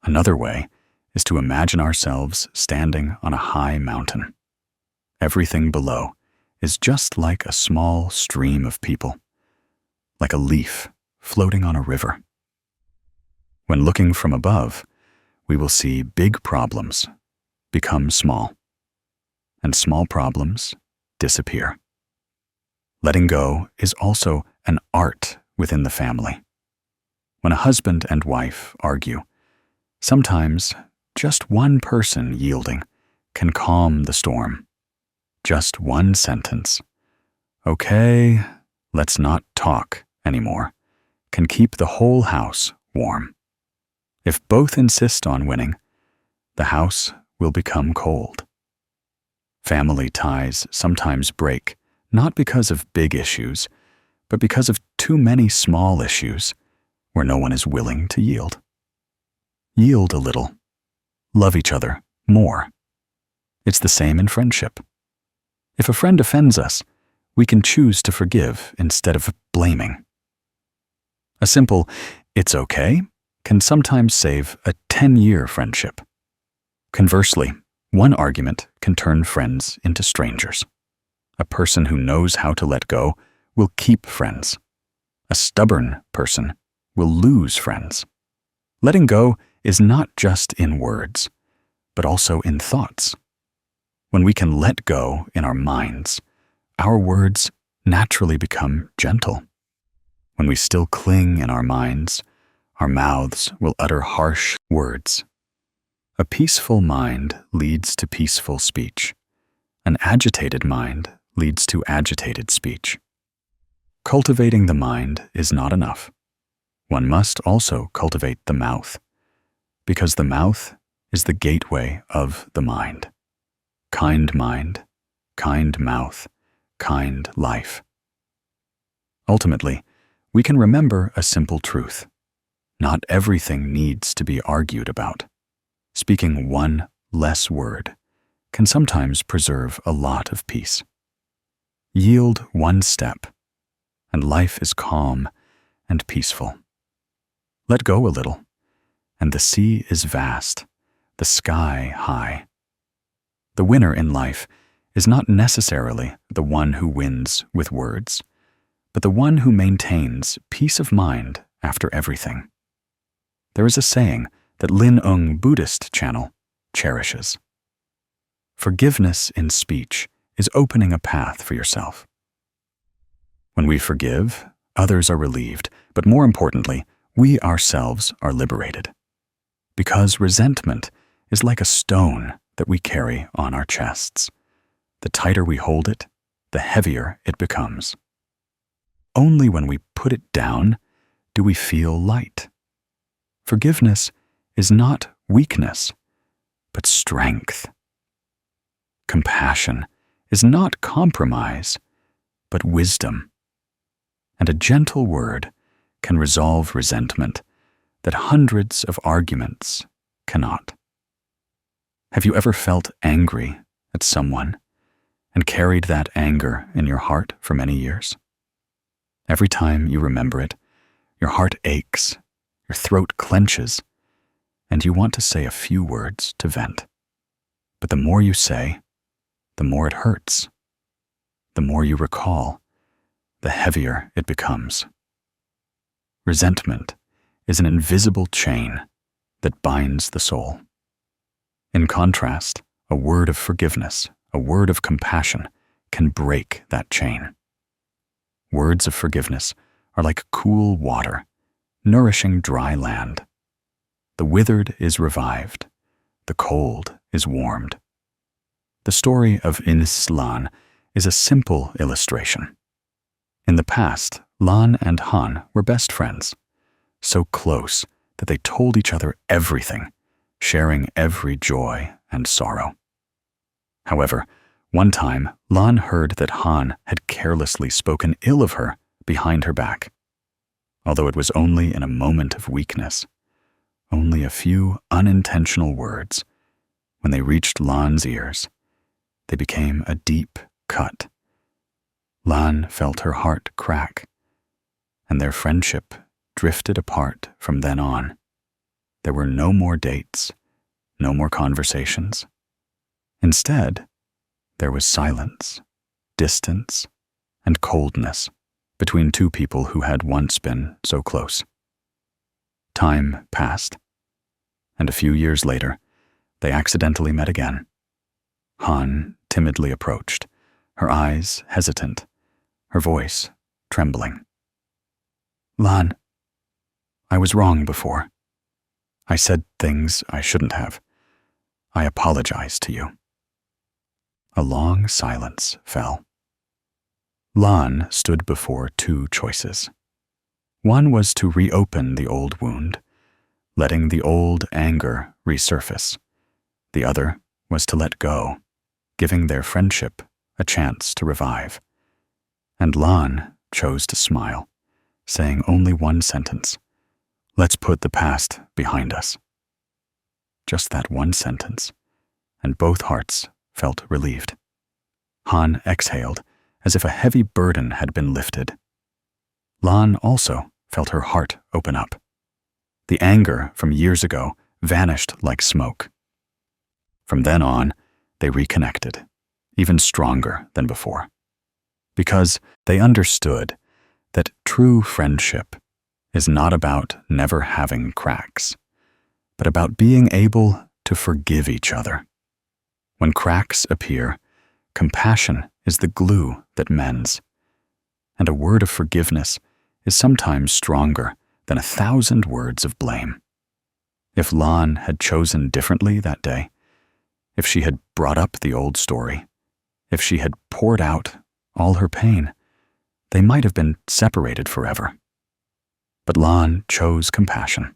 Another way is to imagine ourselves standing on a high mountain. Everything below is just like a small stream of people, like a leaf floating on a river. When looking from above, we will see big problems become small, and small problems disappear. Letting go is also an art within the family. When a husband and wife argue, sometimes just one person yielding can calm the storm. Just one sentence, "Okay, let's not talk anymore," can keep the whole house warm. If both insist on winning, the house will become cold. Family ties sometimes break, not because of big issues, but because of too many small issues where no one is willing to yield. Yield a little. Love each other more. It's the same in friendship. If a friend offends us, we can choose to forgive instead of blaming. A simple "it's okay" can sometimes save a 10-year friendship. Conversely, one argument can turn friends into strangers. A person who knows how to let go will keep friends. A stubborn person will lose friends. Letting go is not just in words, but also in thoughts. When we can let go in our minds, our words naturally become gentle. When we still cling in our minds, our mouths will utter harsh words. A peaceful mind leads to peaceful speech. An agitated mind leads to agitated speech. Cultivating the mind is not enough. One must also cultivate the mouth, because the mouth is the gateway of the mind. Kind mind, kind mouth, kind life. Ultimately, we can remember a simple truth. Not everything needs to be argued about. Speaking one less word can sometimes preserve a lot of peace. Yield one step, and life is calm and peaceful. Let go a little, and the sea is vast, the sky high. The winner in life is not necessarily the one who wins with words, but the one who maintains peace of mind after everything. There is a saying that Zen Buddhist channel cherishes. Forgiveness in speech is opening a path for yourself. When we forgive, others are relieved, but more importantly, we ourselves are liberated. Because resentment is like a stone that we carry on our chests. The tighter we hold it, the heavier it becomes. Only when we put it down do we feel light. Forgiveness is not weakness, but strength. Compassion is not compromise, but wisdom. And a gentle word can resolve resentment that hundreds of arguments cannot. Have you ever felt angry at someone and carried that anger in your heart for many years? Every time you remember it, your heart aches, your throat clenches, and you want to say a few words to vent. But the more you say, the more it hurts. The more you recall, the heavier it becomes. Resentment is an invisible chain that binds the soul. In contrast, a word of forgiveness, a word of compassion, can break that chain. Words of forgiveness are like cool water, nourishing dry land. The withered is revived, the cold is warmed. The story of Ines Lan is a simple illustration. In the past, Lan and Han were best friends, so close that they told each other everything, sharing every joy and sorrow. However, one time, Lan heard that Han had carelessly spoken ill of her behind her back. Although it was only in a moment of weakness, only a few unintentional words, when they reached Lan's ears, they became a deep cut. Lan felt her heart crack, and their friendship drifted apart from then on. There were no more dates, no more conversations. Instead, there was silence, distance, and coldness between two people who had once been so close. Time passed, and a few years later, they accidentally met again. Han timidly approached, her eyes hesitant, her voice trembling. Lan, I was wrong before. I said things I shouldn't have. I apologize to you. A long silence fell. Lan stood before two choices. One was to reopen the old wound, letting the old anger resurface. The other was to let go, giving their friendship a chance to revive. And Lan chose to smile, saying only one sentence: "Let's put the past behind us." Just that one sentence, and both hearts felt relieved. Han exhaled as if a heavy burden had been lifted. Lan also felt her heart open up. The anger from years ago vanished like smoke. From then on, they reconnected, even stronger than before, because they understood that true friendship is not about never having cracks, but about being able to forgive each other. When cracks appear, compassion is the glue that mends, and a word of forgiveness is sometimes stronger than 1,000 words of blame. If Lan had chosen differently that day, if she had brought up the old story, if she had poured out all her pain, they might have been separated forever. But Lan chose compassion,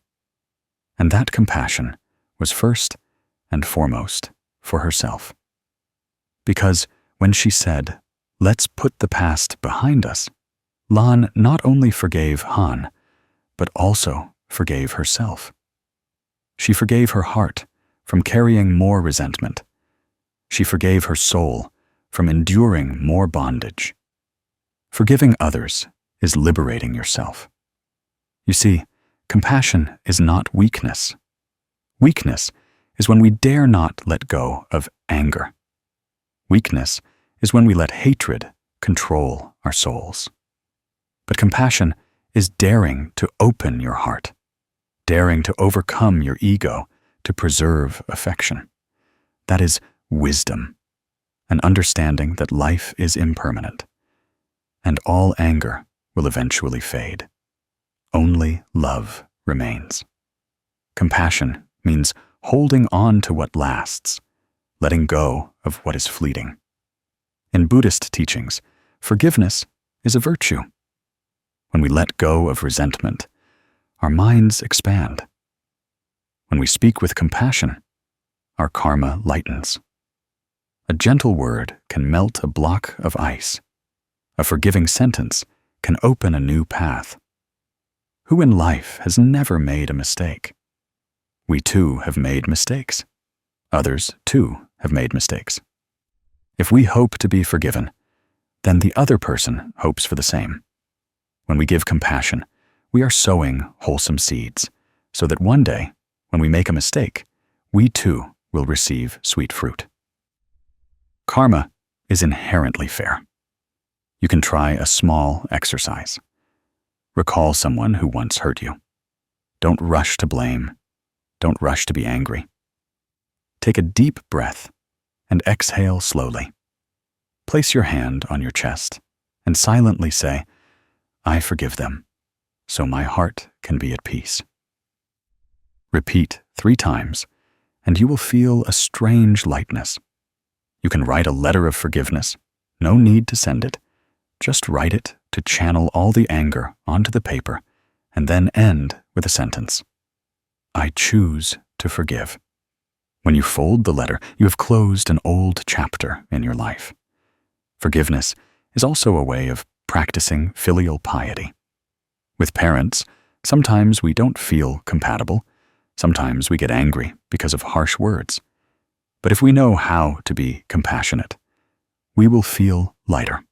and that compassion was first and foremost for herself. Because when she said, "Let's put the past behind us," Lan not only forgave Han, but also forgave herself. She forgave her heart from carrying more resentment. She forgave her soul from enduring more bondage. Forgiving others is liberating yourself. You see, compassion is not weakness. Weakness is when we dare not let go of anger. Weakness is when we let hatred control our souls. But compassion is daring to open your heart, daring to overcome your ego to preserve affection. That is wisdom, an understanding that life is impermanent, and all anger will eventually fade. Only love remains. Compassion means holding on to what lasts, letting go of what is fleeting. In Buddhist teachings, forgiveness is a virtue. When we let go of resentment, our minds expand. When we speak with compassion, our karma lightens. A gentle word can melt a block of ice. A forgiving sentence can open a new path. Who in life has never made a mistake? We too have made mistakes. Others too have made mistakes. If we hope to be forgiven, then the other person hopes for the same. When we give compassion, we are sowing wholesome seeds, so that one day, when we make a mistake, we too will receive sweet fruit. Karma is inherently fair. You can try a small exercise. Recall someone who once hurt you. Don't rush to blame. Don't rush to be angry. Take a deep breath and exhale slowly. Place your hand on your chest and silently say, "I forgive them, so my heart can be at peace." Repeat 3 times, and you will feel a strange lightness. You can write a letter of forgiveness. No need to send it. Just write it to channel all the anger onto the paper, and then end with a sentence. "I choose to forgive." When you fold the letter, you have closed an old chapter in your life. Forgiveness is also a way of practicing filial piety. With parents, sometimes we don't feel compatible. Sometimes we get angry because of harsh words. But if we know how to be compassionate, we will feel lighter.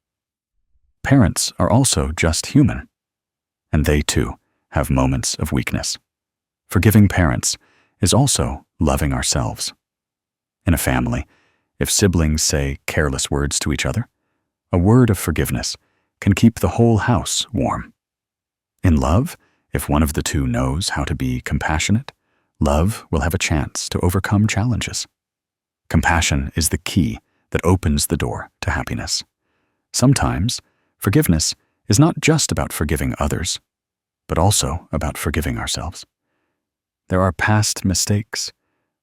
Parents are also just human, and they too have moments of weakness. Forgiving parents is also loving ourselves. In a family, if siblings say careless words to each other, a word of forgiveness can keep the whole house warm. In love, if one of the two knows how to be compassionate, love will have a chance to overcome challenges. Compassion is the key that opens the door to happiness. Sometimes, forgiveness is not just about forgiving others, but also about forgiving ourselves. There are past mistakes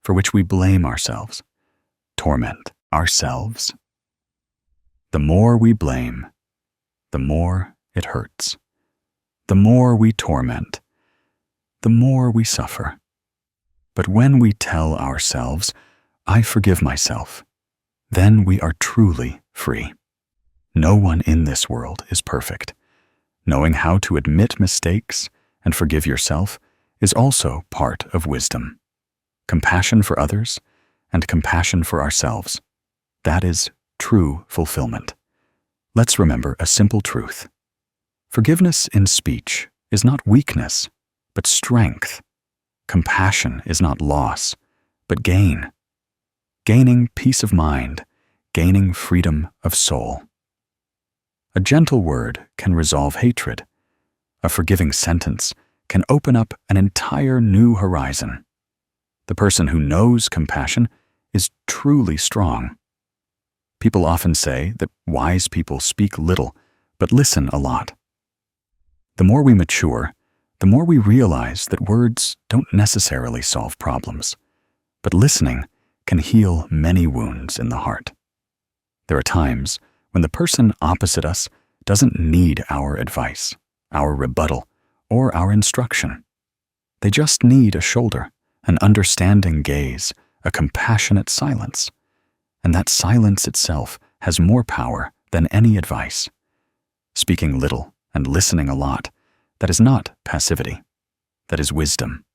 for which we blame ourselves, torment ourselves. The more we blame, the more it hurts. The more we torment, the more we suffer. But when we tell ourselves, "I forgive myself," then we are truly free. No one in this world is perfect. Knowing how to admit mistakes and forgive yourself is also part of wisdom. Compassion for others and compassion for ourselves. That is true fulfillment. Let's remember a simple truth. Forgiveness in speech is not weakness, but strength. Compassion is not loss, but gain. Gaining peace of mind, gaining freedom of soul. A gentle word can resolve hatred. A forgiving sentence can open up an entire new horizon. The person who knows compassion is truly strong. People often say that wise people speak little, but listen a lot. The more we mature, the more we realize that words don't necessarily solve problems, but listening can heal many wounds in the heart. There are times when the person opposite us doesn't need our advice, our rebuttal, or our instruction. They just need a shoulder, an understanding gaze, a compassionate silence. And that silence itself has more power than any advice. Speaking little and listening a lot, that is not passivity. That is wisdom.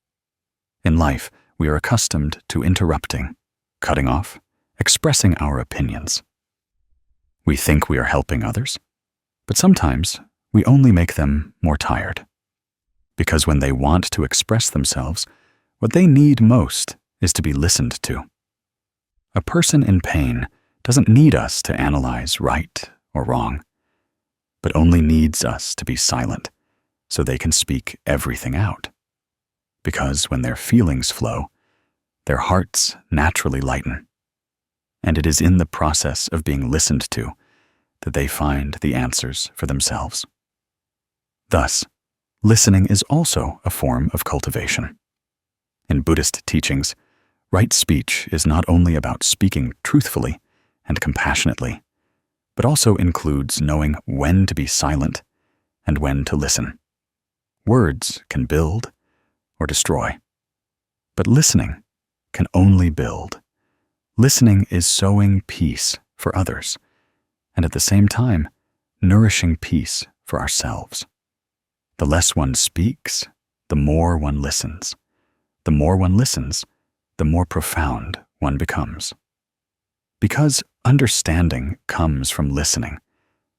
In life, we are accustomed to interrupting, cutting off, expressing our opinions. We think we are helping others, but sometimes we only make them more tired. Because when they want to express themselves, what they need most is to be listened to. A person in pain doesn't need us to analyze right or wrong, but only needs us to be silent so they can speak everything out. Because when their feelings flow, their hearts naturally lighten. And it is in the process of being listened to that they find the answers for themselves. Thus, listening is also a form of cultivation. In Buddhist teachings, right speech is not only about speaking truthfully and compassionately, but also includes knowing when to be silent and when to listen. Words can build or destroy, but listening can only build. Listening is sowing peace for others, and at the same time, nourishing peace for ourselves. The less one speaks, the more one listens. The more one listens, the more profound one becomes. Because understanding comes from listening,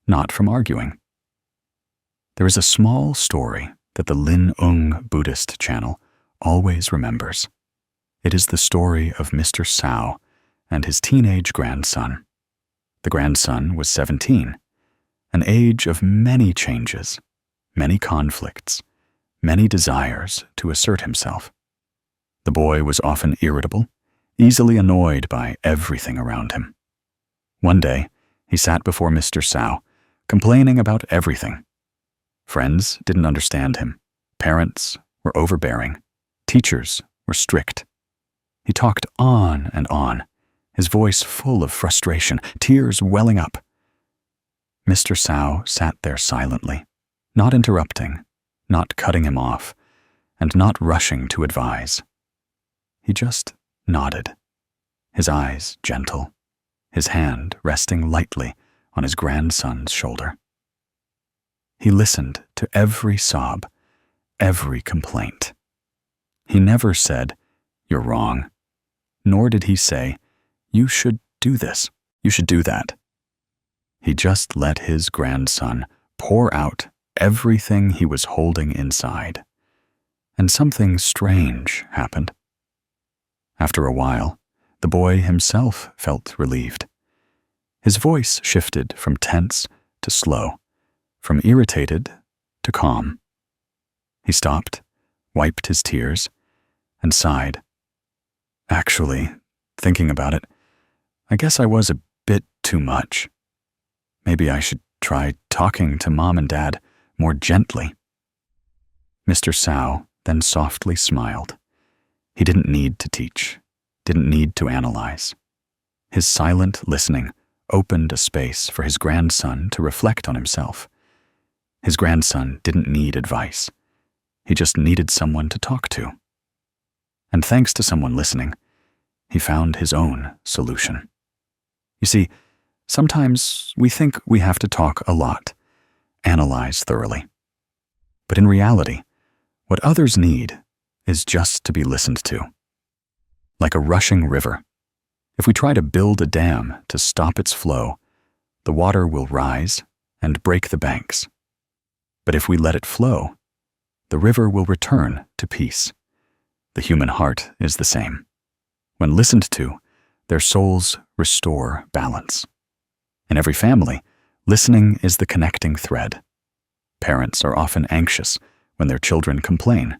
not from arguing. There is a small story that the Lin Buddhist channel always remembers. It is the story of Mr. Sao and his teenage grandson. The grandson was 17, an age of many changes, many conflicts, many desires to assert himself. The boy was often irritable, easily annoyed by everything around him. One day, he sat before Mr. Sao, complaining about everything. Friends didn't understand him. Parents were overbearing. Teachers were strict. He talked on and on, his voice full of frustration, tears welling up. Mr. Sao sat there silently, not interrupting, not cutting him off, and not rushing to advise. He just nodded, his eyes gentle, his hand resting lightly on his grandson's shoulder. He listened to every sob, every complaint. He never said, "You're wrong," nor did he say, "You should do this, you should do that." He just let his grandson pour out everything he was holding inside. And something strange happened. After a while, the boy himself felt relieved. His voice shifted from tense to slow, from irritated to calm. He stopped, wiped his tears, and sighed. Actually, thinking about it, I guess I was a bit too much. Maybe I should try talking to Mom and Dad more gently. Mr. Sao then softly smiled. He didn't need to teach, didn't need to analyze. His silent listening opened a space for his grandson to reflect on himself. His grandson didn't need advice. He just needed someone to talk to. And thanks to someone listening, he found his own solution. You see, sometimes we think we have to talk a lot, analyze thoroughly. But in reality, what others need is just to be listened to. Like a rushing river, if we try to build a dam to stop its flow, the water will rise and break the banks. But if we let it flow, the river will return to peace. The human heart is the same. When listened to, their souls restore balance. In every family, listening is the connecting thread. Parents are often anxious when their children complain,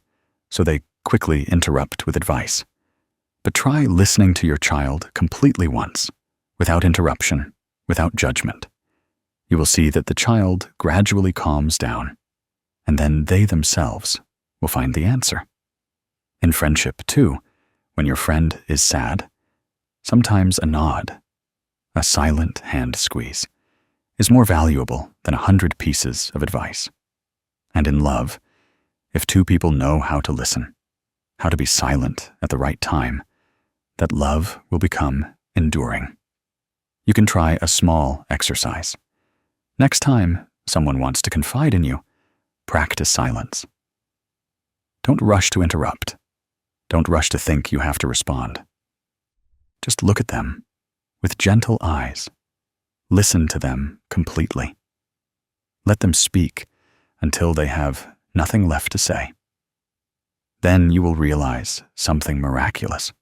so they quickly interrupt with advice. But try listening to your child completely once, without interruption, without judgment. You will see that the child gradually calms down, and then they themselves will find the answer. In friendship, too, when your friend is sad, sometimes a nod, a silent hand squeeze, is more valuable than 100 pieces of advice. And in love, if two people know how to listen, how to be silent at the right time, that love will become enduring. You can try a small exercise. Next time someone wants to confide in you, practice silence. Don't rush to interrupt. Don't rush to think you have to respond. Just look at them with gentle eyes. Listen to them completely. Let them speak until they have nothing left to say. Then you will realize something miraculous.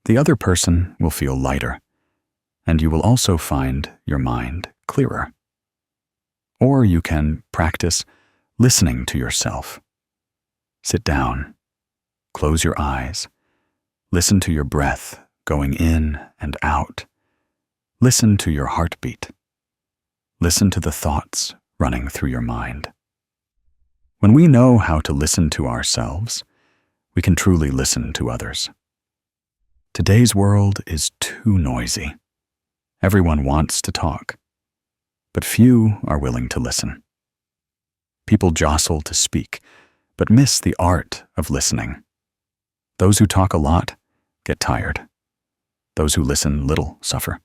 The other person will feel lighter, and you will also find your mind clearer. Or you can practice listening to yourself. Sit down, close your eyes, listen to your breath going in and out. Listen to your heartbeat. Listen to the thoughts running through your mind. When we know how to listen to ourselves, we can truly listen to others. Today's world is too noisy. Everyone wants to talk, but few are willing to listen. People jostle to speak, but miss the art of listening. Those who talk a lot get tired. Those who listen little suffer.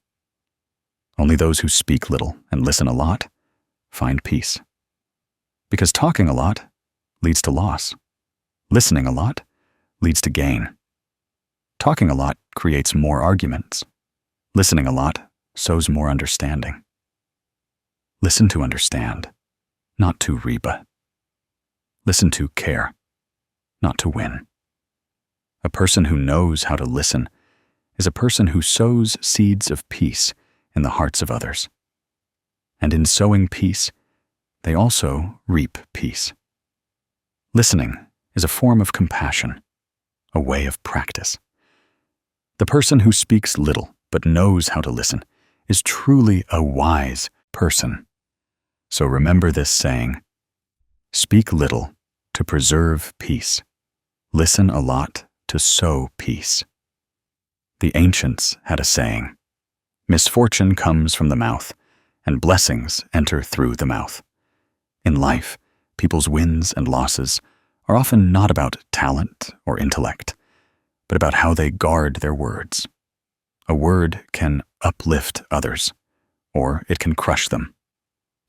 Only those who speak little and listen a lot find peace. Because talking a lot leads to loss. Listening a lot leads to gain. Talking a lot creates more arguments. Listening a lot sows more understanding. Listen to understand, not to rebut. Listen to care, not to win. A person who knows how to listen is a person who sows seeds of peace in the hearts of others. And in sowing peace, they also reap peace. Listening is a form of compassion, a way of practice. The person who speaks little but knows how to listen is truly a wise person. So remember this saying, speak little to preserve peace. Listen a lot to sow peace. The ancients had a saying, misfortune comes from the mouth, and blessings enter through the mouth. In life, people's wins and losses are often not about talent or intellect, but about how they guard their words. A word can uplift others, or it can crush them.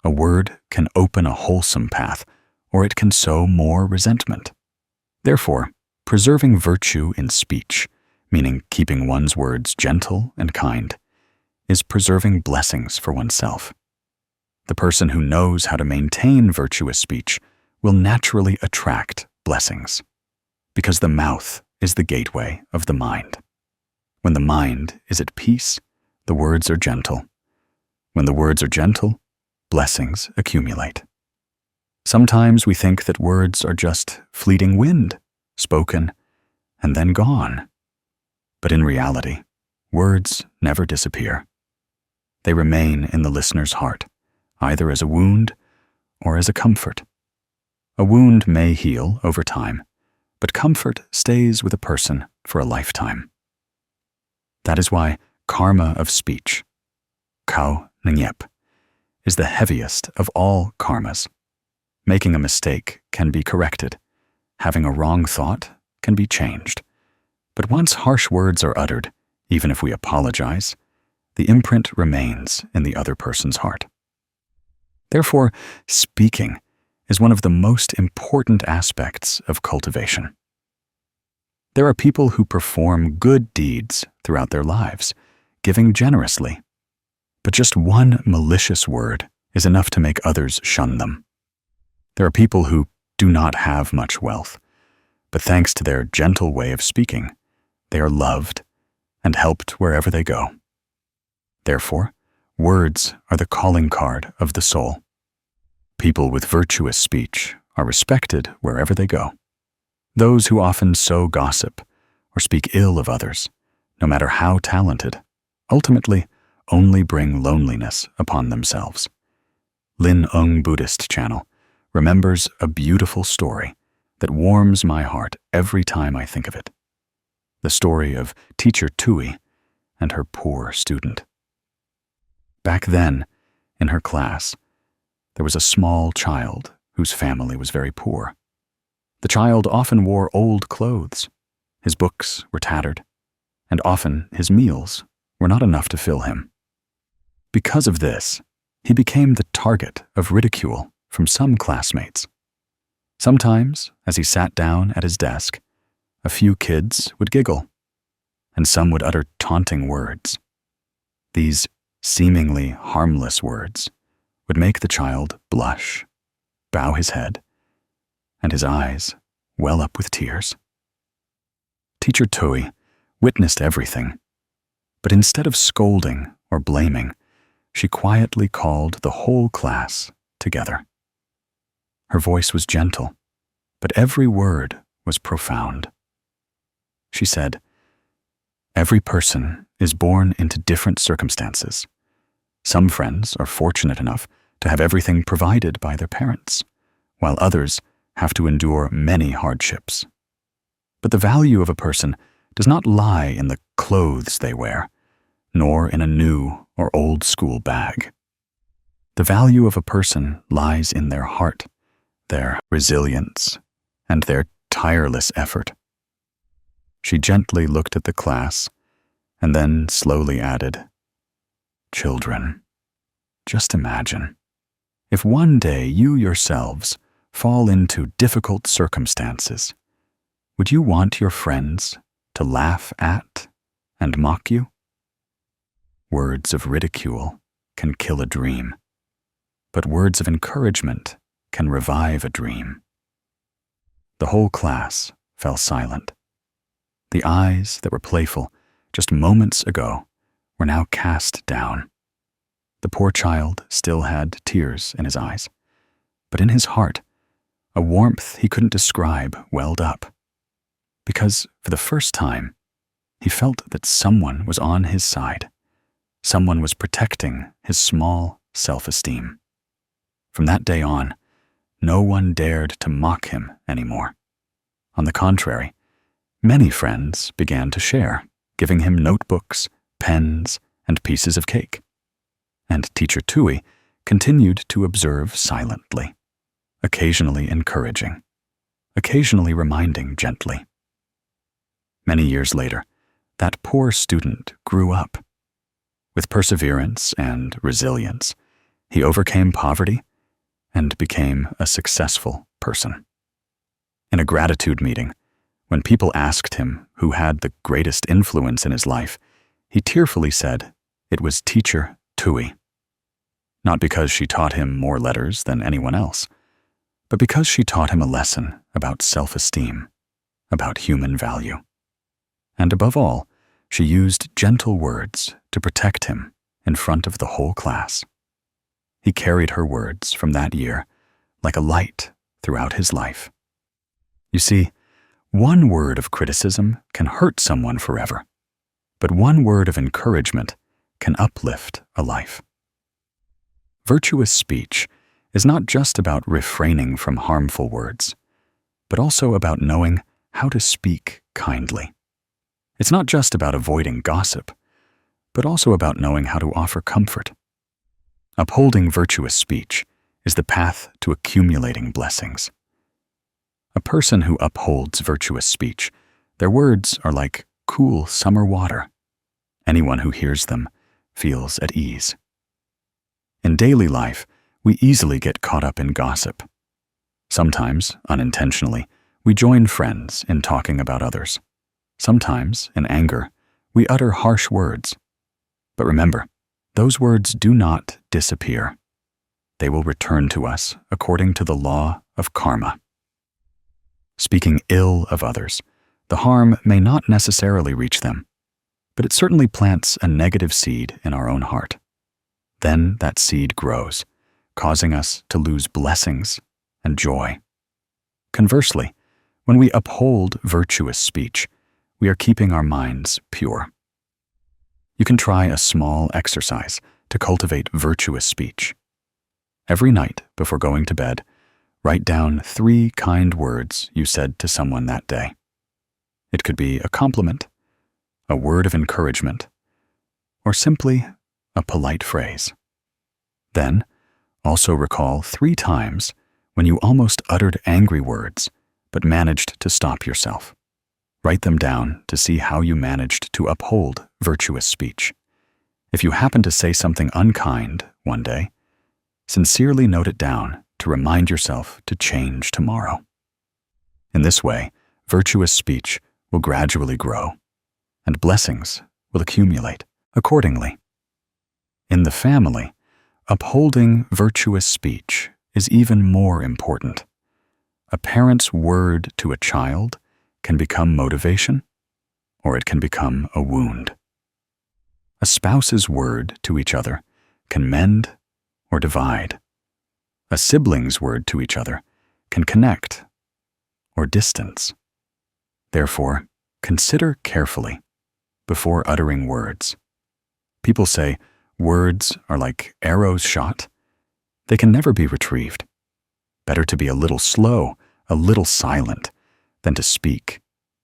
A word can open a wholesome path, or it can sow more resentment. Therefore, preserving virtue in speech, meaning keeping one's words gentle and kind, is preserving blessings for oneself. The person who knows how to maintain virtuous speech will naturally attract blessings, because the mouth is the gateway of the mind. When the mind is at peace, the words are gentle. When the words are gentle, blessings accumulate. Sometimes we think that words are just fleeting wind, spoken and then gone. But in reality, words never disappear. They remain in the listener's heart, either as a wound or as a comfort. A wound may heal over time, but comfort stays with a person for a lifetime. That is why karma of speech, kau nyep, is the heaviest of all karmas. Making a mistake can be corrected. Having a wrong thought can be changed. But once harsh words are uttered, even if we apologize, the imprint remains in the other person's heart. Therefore, speaking is one of the most important aspects of cultivation. There are people who perform good deeds throughout their lives, giving generously. But just one malicious word is enough to make others shun them. There are people who do not have much wealth, but thanks to their gentle way of speaking, they are loved and helped wherever they go. Therefore, words are the calling card of the soul. People with virtuous speech are respected wherever they go. Those who often sow gossip or speak ill of others, no matter how talented, ultimately only bring loneliness upon themselves. Zen Buddhist channel remembers a beautiful story that warms my heart every time I think of it. The story of Teacher Tui and her poor student. Back then, in her class, there was a small child whose family was very poor. The child often wore old clothes, his books were tattered, and often his meals were not enough to fill him. Because of this, he became the target of ridicule from some classmates. Sometimes, as he sat down at his desk, a few kids would giggle, and some would utter taunting words. These seemingly harmless words would make the child blush, bow his head, and his eyes well up with tears. Teacher Tui witnessed everything, but instead of scolding or blaming, she quietly called the whole class together. Her voice was gentle, but every word was profound. She said, "Every person is born into different circumstances. Some friends are fortunate enough to have everything provided by their parents, while others have to endure many hardships. But the value of a person does not lie in the clothes they wear, nor in a new or old school bag. The value of a person lies in their heart, their resilience, and their tireless effort." She gently looked at the class and then slowly added, "Children, just imagine, if one day you yourselves fall into difficult circumstances, would you want your friends to laugh at and mock you? Words of ridicule can kill a dream, but words of encouragement can revive a dream." The whole class fell silent. The eyes that were playful just moments ago were now cast down. The poor child still had tears in his eyes, but in his heart, a warmth he couldn't describe welled up, because for the first time, he felt that someone was on his side. Someone was protecting his small self-esteem. From that day on, no one dared to mock him anymore. On the contrary, many friends began to share, giving him notebooks, pens, and pieces of cake. And Teacher Tui continued to observe silently, occasionally encouraging, occasionally reminding gently. Many years later, that poor student grew up. With perseverance and resilience, he overcame poverty and became a successful person. In a gratitude meeting, when people asked him who had the greatest influence in his life, he tearfully said it was Teacher Tui. Not because she taught him more letters than anyone else, but because she taught him a lesson about self-esteem, about human value. And above all, she used gentle words to protect him in front of the whole class. He carried her words from that year like a light throughout his life. You see, one word of criticism can hurt someone forever, but one word of encouragement can uplift a life. Virtuous speech is not just about refraining from harmful words, but also about knowing how to speak kindly. It's not just about avoiding gossip, but also about knowing how to offer comfort. Upholding virtuous speech is the path to accumulating blessings. A person who upholds virtuous speech, their words are like cool summer water. Anyone who hears them feels at ease. In daily life, we easily get caught up in gossip. Sometimes, unintentionally, we join friends in talking about others. Sometimes, in anger, we utter harsh words. But remember, those words do not disappear. They will return to us according to the law of karma. Speaking ill of others, the harm may not necessarily reach them, but it certainly plants a negative seed in our own heart. Then that seed grows, causing us to lose blessings and joy. Conversely, when we uphold virtuous speech, we are keeping our minds pure. You can try a small exercise to cultivate virtuous speech. Every night before going to bed, Write down 3 kind words you said to someone that day. It could be a compliment, a word of encouragement, or simply a polite phrase. Then, also recall 3 times when you almost uttered angry words but managed to stop yourself. Write them down to see how you managed to uphold virtuous speech. If you happen to say something unkind one day, sincerely note it down to remind yourself to change tomorrow. In this way, virtuous speech will gradually grow, and blessings will accumulate accordingly. In the family, upholding virtuous speech is even more important. A parent's word to a child can become motivation, or it can become a wound. A spouse's word to each other can mend or divide. A sibling's word to each other can connect or distance. Therefore, consider carefully before uttering words. People say words are like arrows shot. They can never be retrieved. Better to be a little slow, a little silent, than to speak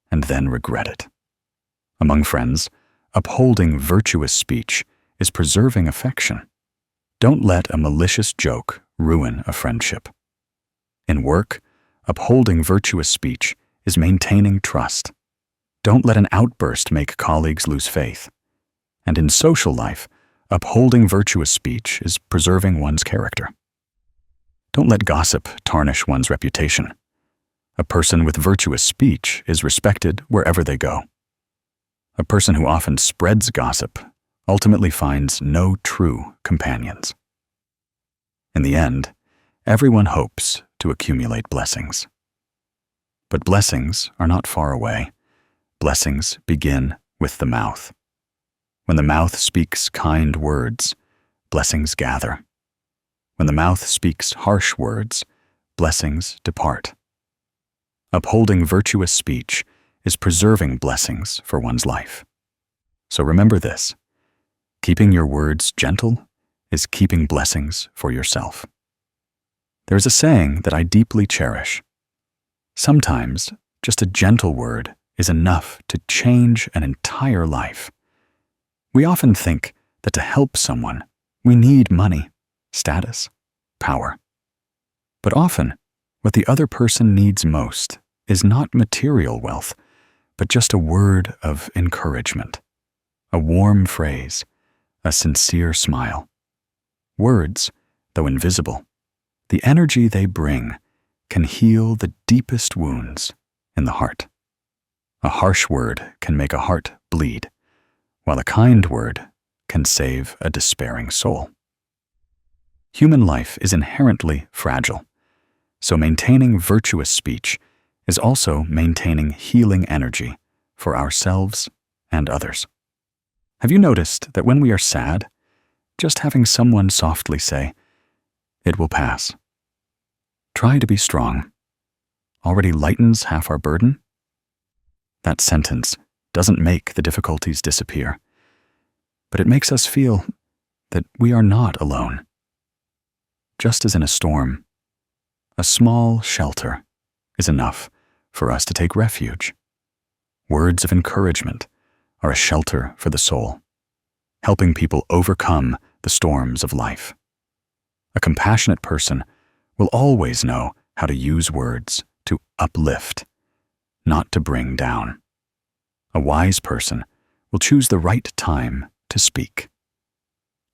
and then regret it. Among friends, upholding virtuous speech is preserving affection. Don't let a malicious joke ruin a friendship. In work, upholding virtuous speech is maintaining trust. Don't let an outburst make colleagues lose faith. And in social life, upholding virtuous speech is preserving one's character. Don't let gossip tarnish one's reputation. A person with virtuous speech is respected wherever they go. A person who often spreads gossip ultimately finds no true companions. In the end, everyone hopes to accumulate blessings. But blessings are not far away. Blessings begin with the mouth. When the mouth speaks kind words, blessings gather. When the mouth speaks harsh words, blessings depart. Upholding virtuous speech is preserving blessings for one's life. So remember this: keeping your words gentle is keeping blessings for yourself. There's a saying that I deeply cherish. Sometimes just a gentle word is enough to change an entire life. We often think that to help someone, we need money, status, power. But often, what the other person needs most is not material wealth, but just a word of encouragement, a warm phrase, a sincere smile. Words, though invisible, the energy they bring can heal the deepest wounds in the heart. A harsh word can make a heart bleed, while a kind word can save a despairing soul. Human life is inherently fragile, so maintaining virtuous speech is also maintaining healing energy for ourselves and others. Have you noticed that when we are sad, just having someone softly say, "It will pass. Try to be strong," already lightens half our burden? That sentence doesn't make the difficulties disappear, but it makes us feel that we are not alone. Just as in a storm, a small shelter is enough for us to take refuge. Words of encouragement are a shelter for the soul, helping people overcome the storms of life. A compassionate person will always know how to use words to uplift, not to bring down. A wise person will choose the right time to speak.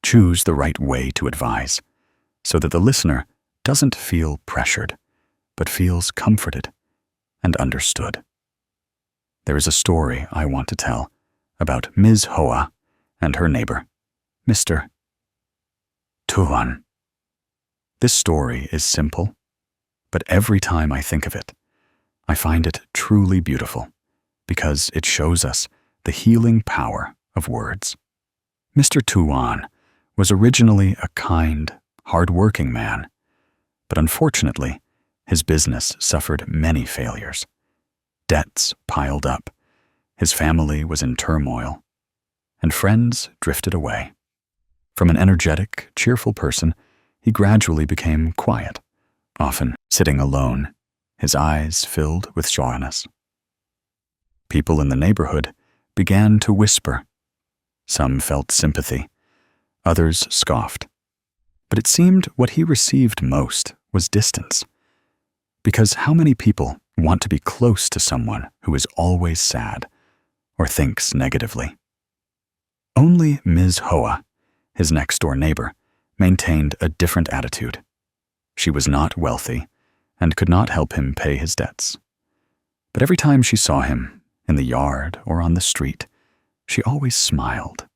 Choose the right way to advise, so that the listener doesn't feel pressured, but feels comforted and understood. There is a story I want to tell about Ms. Hoa and her neighbor, Mr. Tuan. This story is simple, but every time I think of it, I find it truly beautiful because it shows us the healing power of words. Mr. Tuan was originally a kind, hard-working man, but unfortunately, his business suffered many failures. Debts piled up, his family was in turmoil, and friends drifted away. From an energetic, cheerful person, he gradually became quiet, often sitting alone, his eyes filled with sureness. People in the neighborhood began to whisper. Some felt sympathy, others scoffed. But it seemed what he received most was distance. Because how many people want to be close to someone who is always sad or thinks negatively? Only Ms. Hoa, his next-door neighbor, maintained a different attitude. She was not wealthy and could not help him pay his debts. But every time she saw him, in the yard or on the street, she always smiled.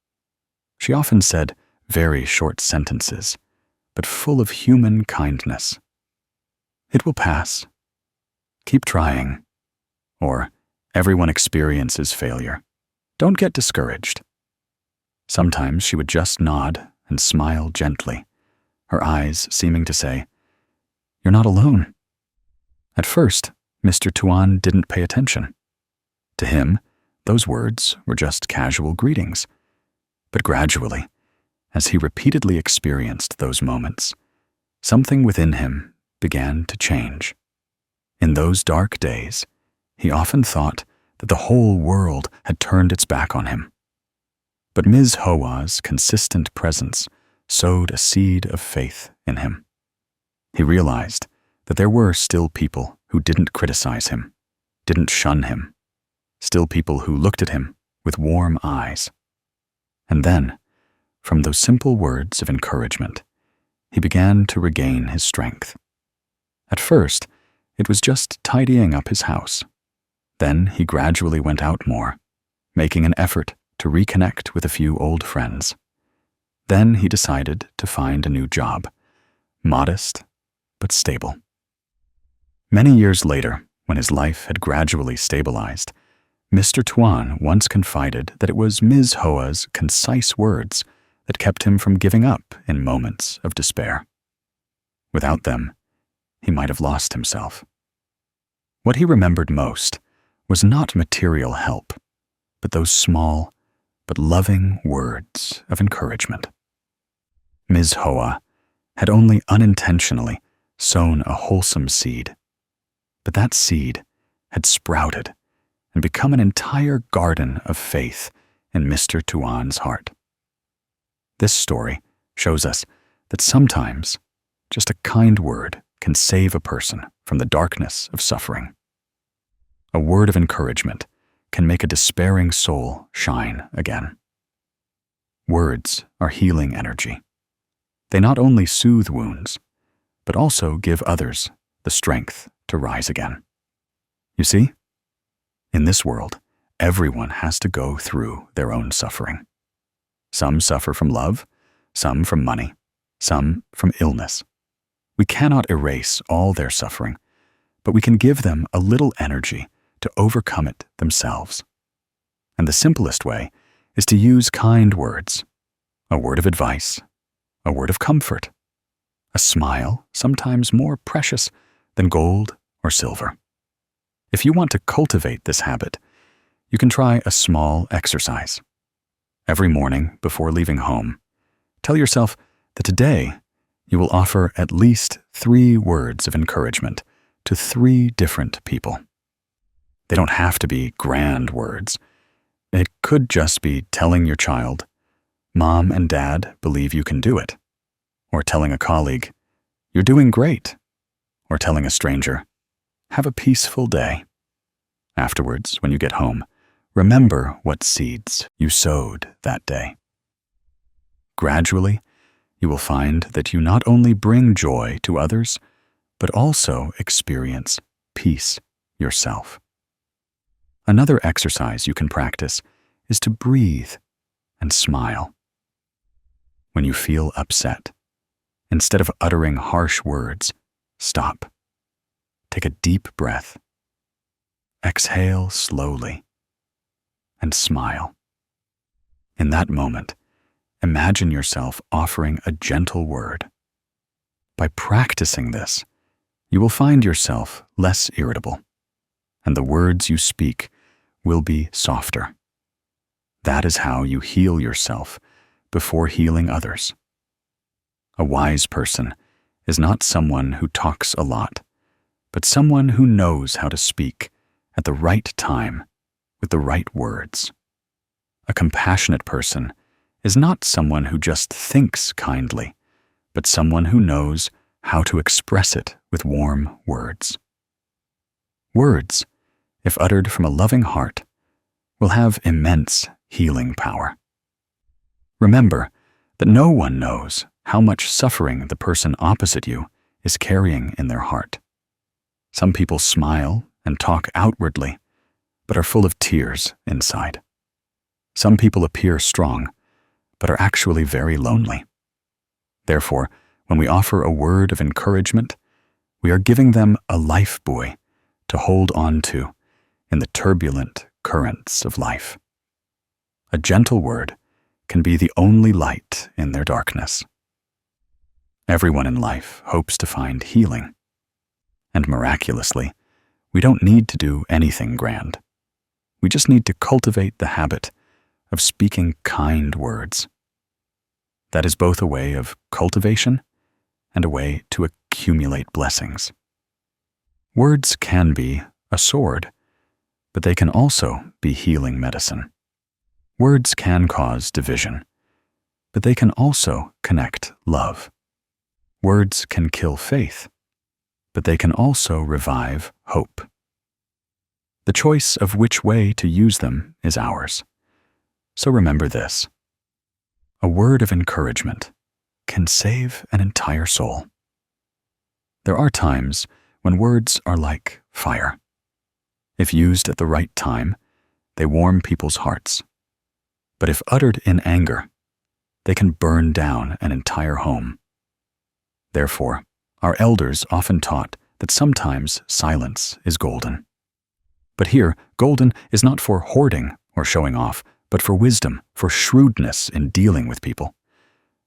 She often said very short sentences, but full of human kindness. "It will pass. Keep trying." Or, "Everyone experiences failure. Don't get discouraged." Sometimes she would just nod and smile gently, her eyes seeming to say, "You're not alone." At first, Mr. Tuan didn't pay attention. To him, those words were just casual greetings. But gradually, as he repeatedly experienced those moments, something within him began to change. In those dark days, he often thought that the whole world had turned its back on him. But Ms. Hoa's consistent presence sowed a seed of faith in him. He realized that there were still people who didn't criticize him, didn't shun him, still people who looked at him with warm eyes. And then, from those simple words of encouragement, he began to regain his strength. At first, it was just tidying up his house. Then he gradually went out more, making an effort to reconnect with a few old friends. Then he decided to find a new job, modest but stable. Many years later, when his life had gradually stabilized, Mr. Tuan once confided that it was Ms. Hoa's concise words that kept him from giving up in moments of despair. Without them, he might have lost himself. What he remembered most was not material help, but those small but loving words of encouragement. Ms. Hoa had only unintentionally sown a wholesome seed, but that seed had sprouted and become an entire garden of faith in Mr. Tuan's heart. This story shows us that sometimes just a kind word can save a person from the darkness of suffering. A word of encouragement can make a despairing soul shine again. Words are healing energy. They not only soothe wounds, but also give others the strength to rise again. You see, in this world, everyone has to go through their own suffering. Some suffer from love, some from money, some from illness. We cannot erase all their suffering, but we can give them a little energy to overcome it themselves. And the simplest way is to use kind words, a word of advice, a word of comfort, a smile sometimes more precious than gold or silver. If you want to cultivate this habit, you can try a small exercise. Every morning before leaving home, tell yourself that today you will offer at least 3 words of encouragement to 3 different people. They don't have to be grand words. It could just be telling your child, "Mom and Dad believe you can do it," or telling a colleague, "You're doing great," or telling a stranger, "Have a peaceful day." Afterwards, when you get home, remember what seeds you sowed that day. Gradually, you will find that you not only bring joy to others, but also experience peace yourself. Another exercise you can practice is to breathe and smile. When you feel upset, instead of uttering harsh words, stop. Take a deep breath. Exhale slowly and smile. In that moment, imagine yourself offering a gentle word. By practicing this, you will find yourself less irritable, and the words you speak will be softer. That is how you heal yourself before healing others. A wise person is not someone who talks a lot, but someone who knows how to speak at the right time with the right words. A compassionate person is not someone who just thinks kindly, but someone who knows how to express it with warm words. Words, if uttered from a loving heart, will have immense healing power. Remember that no one knows how much suffering the person opposite you is carrying in their heart. Some people smile and talk outwardly, but are full of tears inside. Some people appear strong, but are actually very lonely. Therefore, when we offer a word of encouragement, we are giving them a life buoy to hold on to in the turbulent currents of life. A gentle word can be the only light in their darkness. Everyone in life hopes to find healing, and miraculously, we don't need to do anything grand. We just need to cultivate the habit of speaking kind words. That is both a way of cultivation and a way to accumulate blessings. Words can be a sword, but they can also be healing medicine. Words can cause division, but they can also connect love. Words can kill faith, but they can also revive hope. The choice of which way to use them is ours. So remember this: a word of encouragement can save an entire soul. There are times when words are like fire. If used at the right time, they warm people's hearts. But if uttered in anger, they can burn down an entire home. Therefore, our elders often taught that sometimes silence is golden. But here, golden is not for hoarding or showing off, but for wisdom, for shrewdness in dealing with people.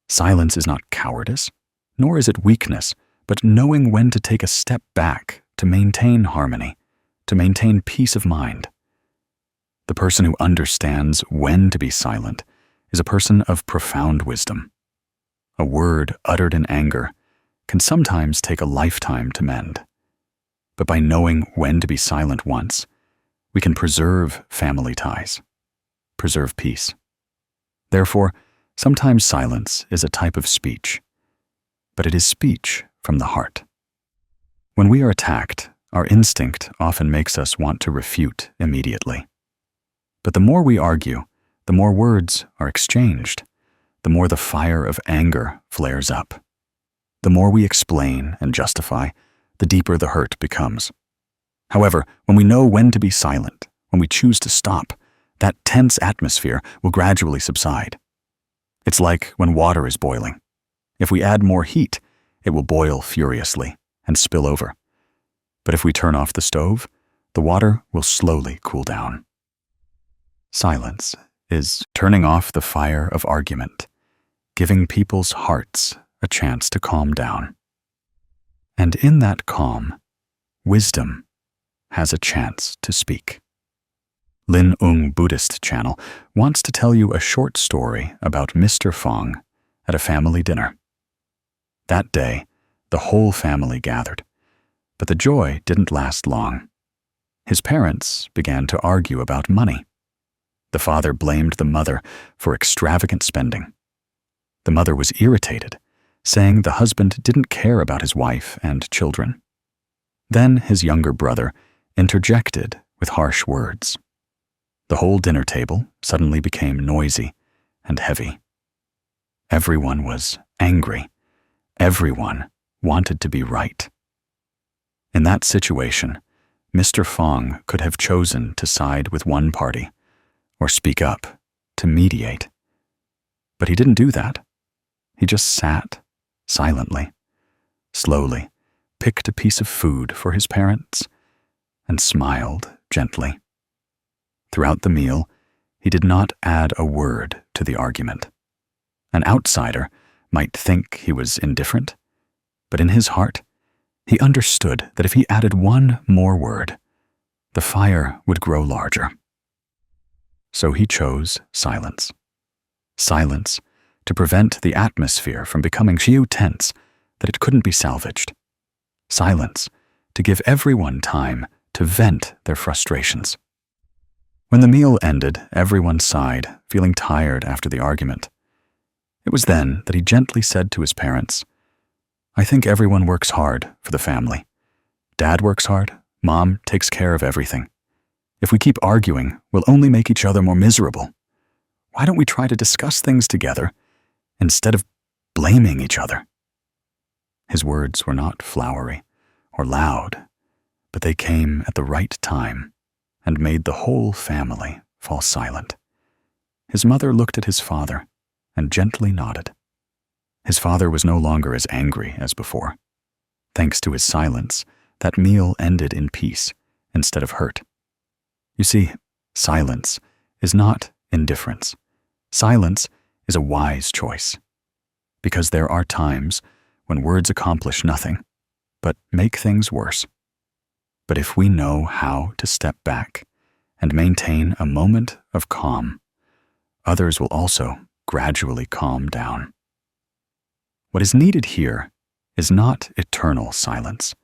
Silence is not cowardice, nor is it weakness, but knowing when to take a step back to maintain harmony, to maintain peace of mind. The person who understands when to be silent is a person of profound wisdom. A word uttered in anger can sometimes take a lifetime to mend. But by knowing when to be silent once, we can preserve family ties, preserve peace. Therefore, sometimes silence is a type of speech, but it is speech from the heart. When we are attacked, our instinct often makes us want to refute immediately. But the more we argue, the more words are exchanged, the more the fire of anger flares up. The more we explain and justify, the deeper the hurt becomes. However, when we know when to be silent, when we choose to stop, that tense atmosphere will gradually subside. It's like when water is boiling. If we add more heat, it will boil furiously and spill over. But if we turn off the stove, the water will slowly cool down. Silence is turning off the fire of argument, giving people's hearts a chance to calm down. And in that calm, wisdom has a chance to speak. Lin Buddhist channel wants to tell you a short story about Mr. Fong at a family dinner. That day, the whole family gathered, but the joy didn't last long. His parents began to argue about money. The father blamed the mother for extravagant spending. The mother was irritated, saying the husband didn't care about his wife and children. Then his younger brother interjected with harsh words. The whole dinner table suddenly became noisy and heavy. Everyone was angry. Everyone wanted to be right. In that situation, Mr. Fong could have chosen to side with one party or speak up to mediate. But he didn't do that. He just sat silently, slowly picked a piece of food for his parents, and smiled gently. Throughout the meal, he did not add a word to the argument. An outsider might think he was indifferent, but in his heart, he understood that if he added one more word, the fire would grow larger. So he chose silence. Silence to prevent the atmosphere from becoming too tense that it couldn't be salvaged. Silence, to give everyone time to vent their frustrations. When the meal ended, everyone sighed, feeling tired after the argument. It was then that he gently said to his parents, "I think everyone works hard for the family. Dad works hard, Mom takes care of everything. If we keep arguing, we'll only make each other more miserable. Why don't we try to discuss things together instead of blaming each other?" His words were not flowery or loud, but they came at the right time and made the whole family fall silent. His mother looked at his father and gently nodded. His father was no longer as angry as before. Thanks to his silence, that meal ended in peace instead of hurt. You see, silence is not indifference. Silence is a wise choice, because there are times when words accomplish nothing, but make things worse. But if we know how to step back and maintain a moment of calm, others will also gradually calm down. What is needed here is not eternal silence,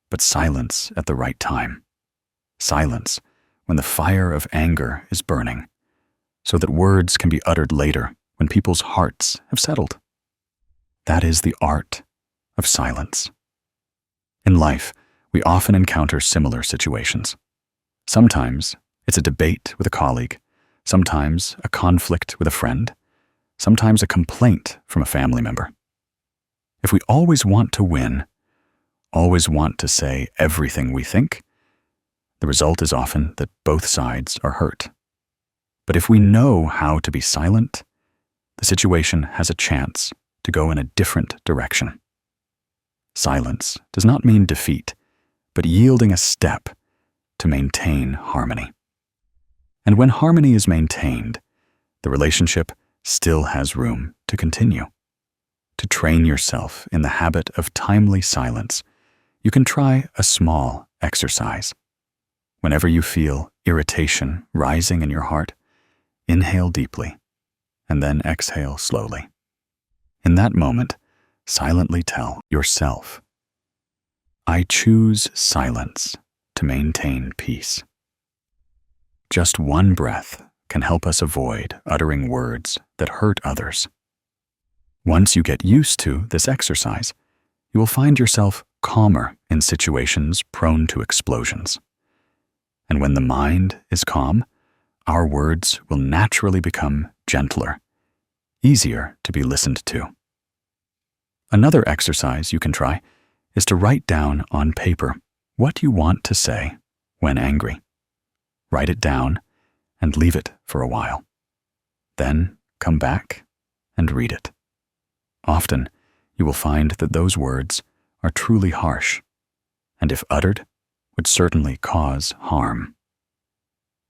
but silence at the right time. Silence when the fire of anger is burning, so that words can be uttered later when people's hearts have settled. That is the art of silence. In life, we often encounter similar situations. Sometimes it's a debate with a colleague, sometimes a conflict with a friend, sometimes a complaint from a family member. If we always want to win, always want to say everything we think, the result is often that both sides are hurt. But if we know how to be silent, the situation has a chance to go in a different direction. Silence does not mean defeat, but yielding a step to maintain harmony. And when harmony is maintained, the relationship still has room to continue. To train yourself in the habit of timely silence, you can try a small exercise. Whenever you feel irritation rising in your heart, inhale deeply and then exhale slowly. In that moment, silently tell yourself, "I choose silence to maintain peace." Just one breath can help us avoid uttering words that hurt others. Once you get used to this exercise, you will find yourself calmer in situations prone to explosions. And when the mind is calm, our words will naturally become gentler, easier to be listened to. Another exercise you can try is to write down on paper what you want to say when angry. Write it down and leave it for a while. Then come back and read it. Often, you will find that those words are truly harsh, and if uttered, would certainly cause harm.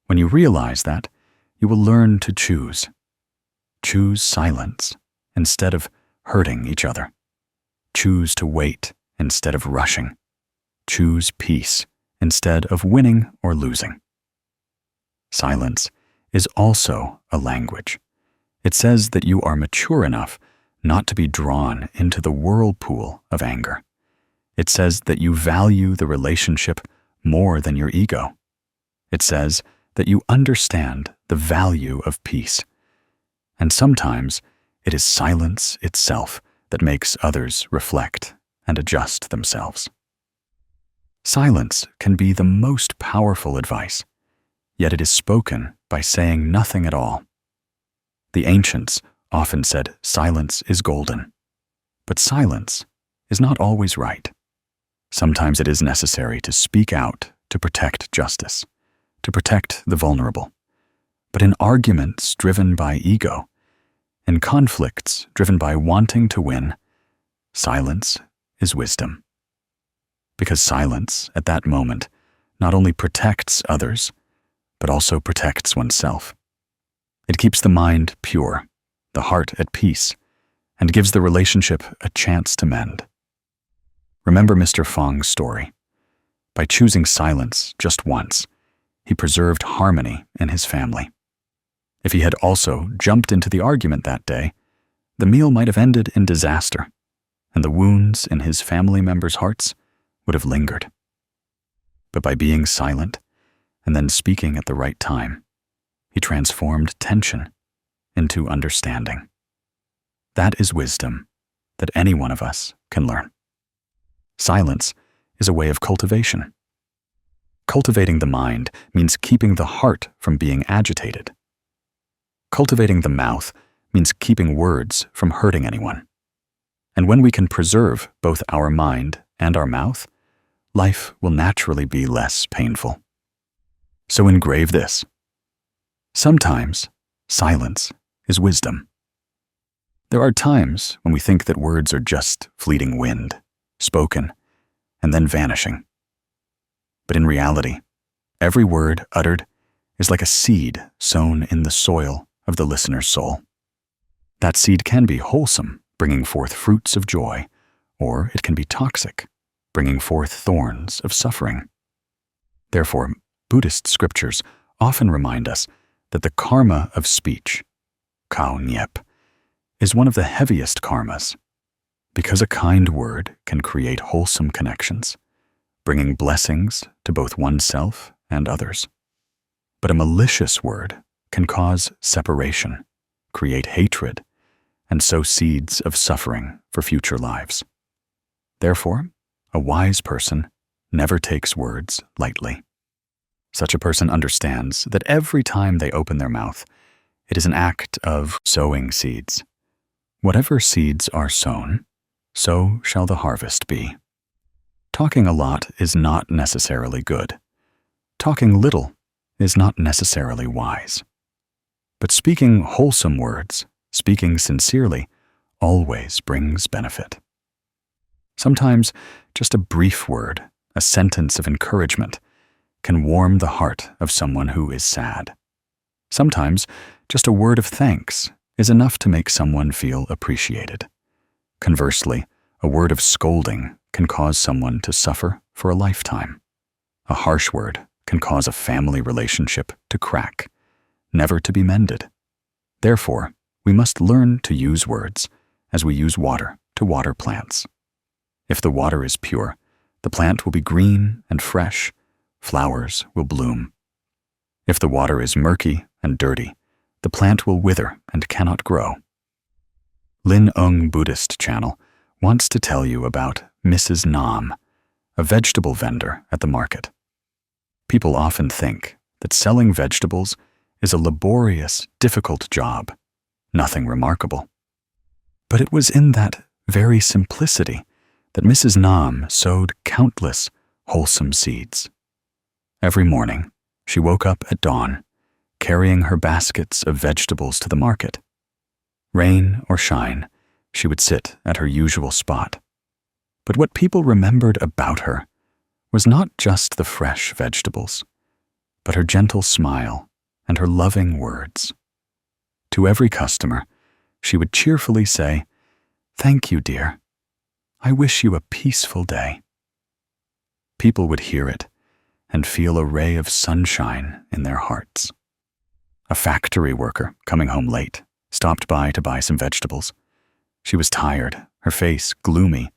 When you realize that, you will learn to choose. Choose silence instead of hurting each other. Choose to wait instead of rushing. Choose peace instead of winning or losing. Silence is also a language. It says that you are mature enough not to be drawn into the whirlpool of anger. It says that you value the relationship more than your ego. It says that you understand the value of peace. And sometimes it is silence itself that makes others reflect and adjust themselves. Silence can be the most powerful advice, yet it is spoken by saying nothing at all. The ancients often said silence is golden, but silence is not always right. Sometimes it is necessary to speak out to protect justice, to protect the vulnerable. But in arguments driven by ego, in conflicts driven by wanting to win, silence is wisdom. Because silence, at that moment, not only protects others, but also protects oneself. It keeps the mind pure, the heart at peace, and gives the relationship a chance to mend. Remember Mr. Fong's story. By choosing silence just once, he preserved harmony in his family. If he had also jumped into the argument that day, the meal might have ended in disaster. and the wounds in his family members' hearts would have lingered. But by being silent and then speaking at the right time, he transformed tension into understanding. That is wisdom that any one of us can learn. Silence is a way of cultivation. Cultivating the mind means keeping the heart from being agitated. Cultivating the mouth means keeping words from hurting anyone. And when we can preserve both our mind and our mouth, life will naturally be less painful. So engrave this. Sometimes silence is wisdom. There are times when we think that words are just fleeting wind, spoken, and then vanishing. But in reality, every word uttered is like a seed sown in the soil of the listener's soul. That seed can be wholesome, bringing forth fruits of joy, or it can be toxic, bringing forth thorns of suffering. Therefore, Buddhist scriptures often remind us that the karma of speech, kao nyep, is one of the heaviest karmas, because a kind word can create wholesome connections, bringing blessings to both oneself and others. But a malicious word can cause separation, create hatred, and sow seeds of suffering for future lives. Therefore, a wise person never takes words lightly. Such a person understands that every time they open their mouth, it is an act of sowing seeds. Whatever seeds are sown, so shall the harvest be. Talking a lot is not necessarily good. Talking little is not necessarily wise. But speaking wholesome words, speaking sincerely, always brings benefit. Sometimes just a brief word, a sentence of encouragement, can warm the heart of someone who is sad. Sometimes just a word of thanks is enough to make someone feel appreciated. Conversely, a word of scolding can cause someone to suffer for a lifetime. A harsh word can cause a family relationship to crack, never to be mended. Therefore, we must learn to use words as we use water to water plants. If the water is pure, the plant will be green and fresh, flowers will bloom. If the water is murky and dirty, the plant will wither and cannot grow. Lin Ung Buddhist channel wants to tell you about Mrs. Nam, a vegetable vendor at the market. People often think that selling vegetables is a laborious, difficult job, nothing remarkable. But it was in that very simplicity that Mrs. Nam sowed countless wholesome seeds. Every morning, she woke up at dawn, carrying her baskets of vegetables to the market. Rain or shine, she would sit at her usual spot. But what people remembered about her was not just the fresh vegetables, but her gentle smile and her loving words. To every customer, she would cheerfully say, "Thank you, dear. I wish you a peaceful day." People would hear it and feel a ray of sunshine in their hearts. A factory worker, coming home late, stopped by to buy some vegetables. She was tired, her face gloomy,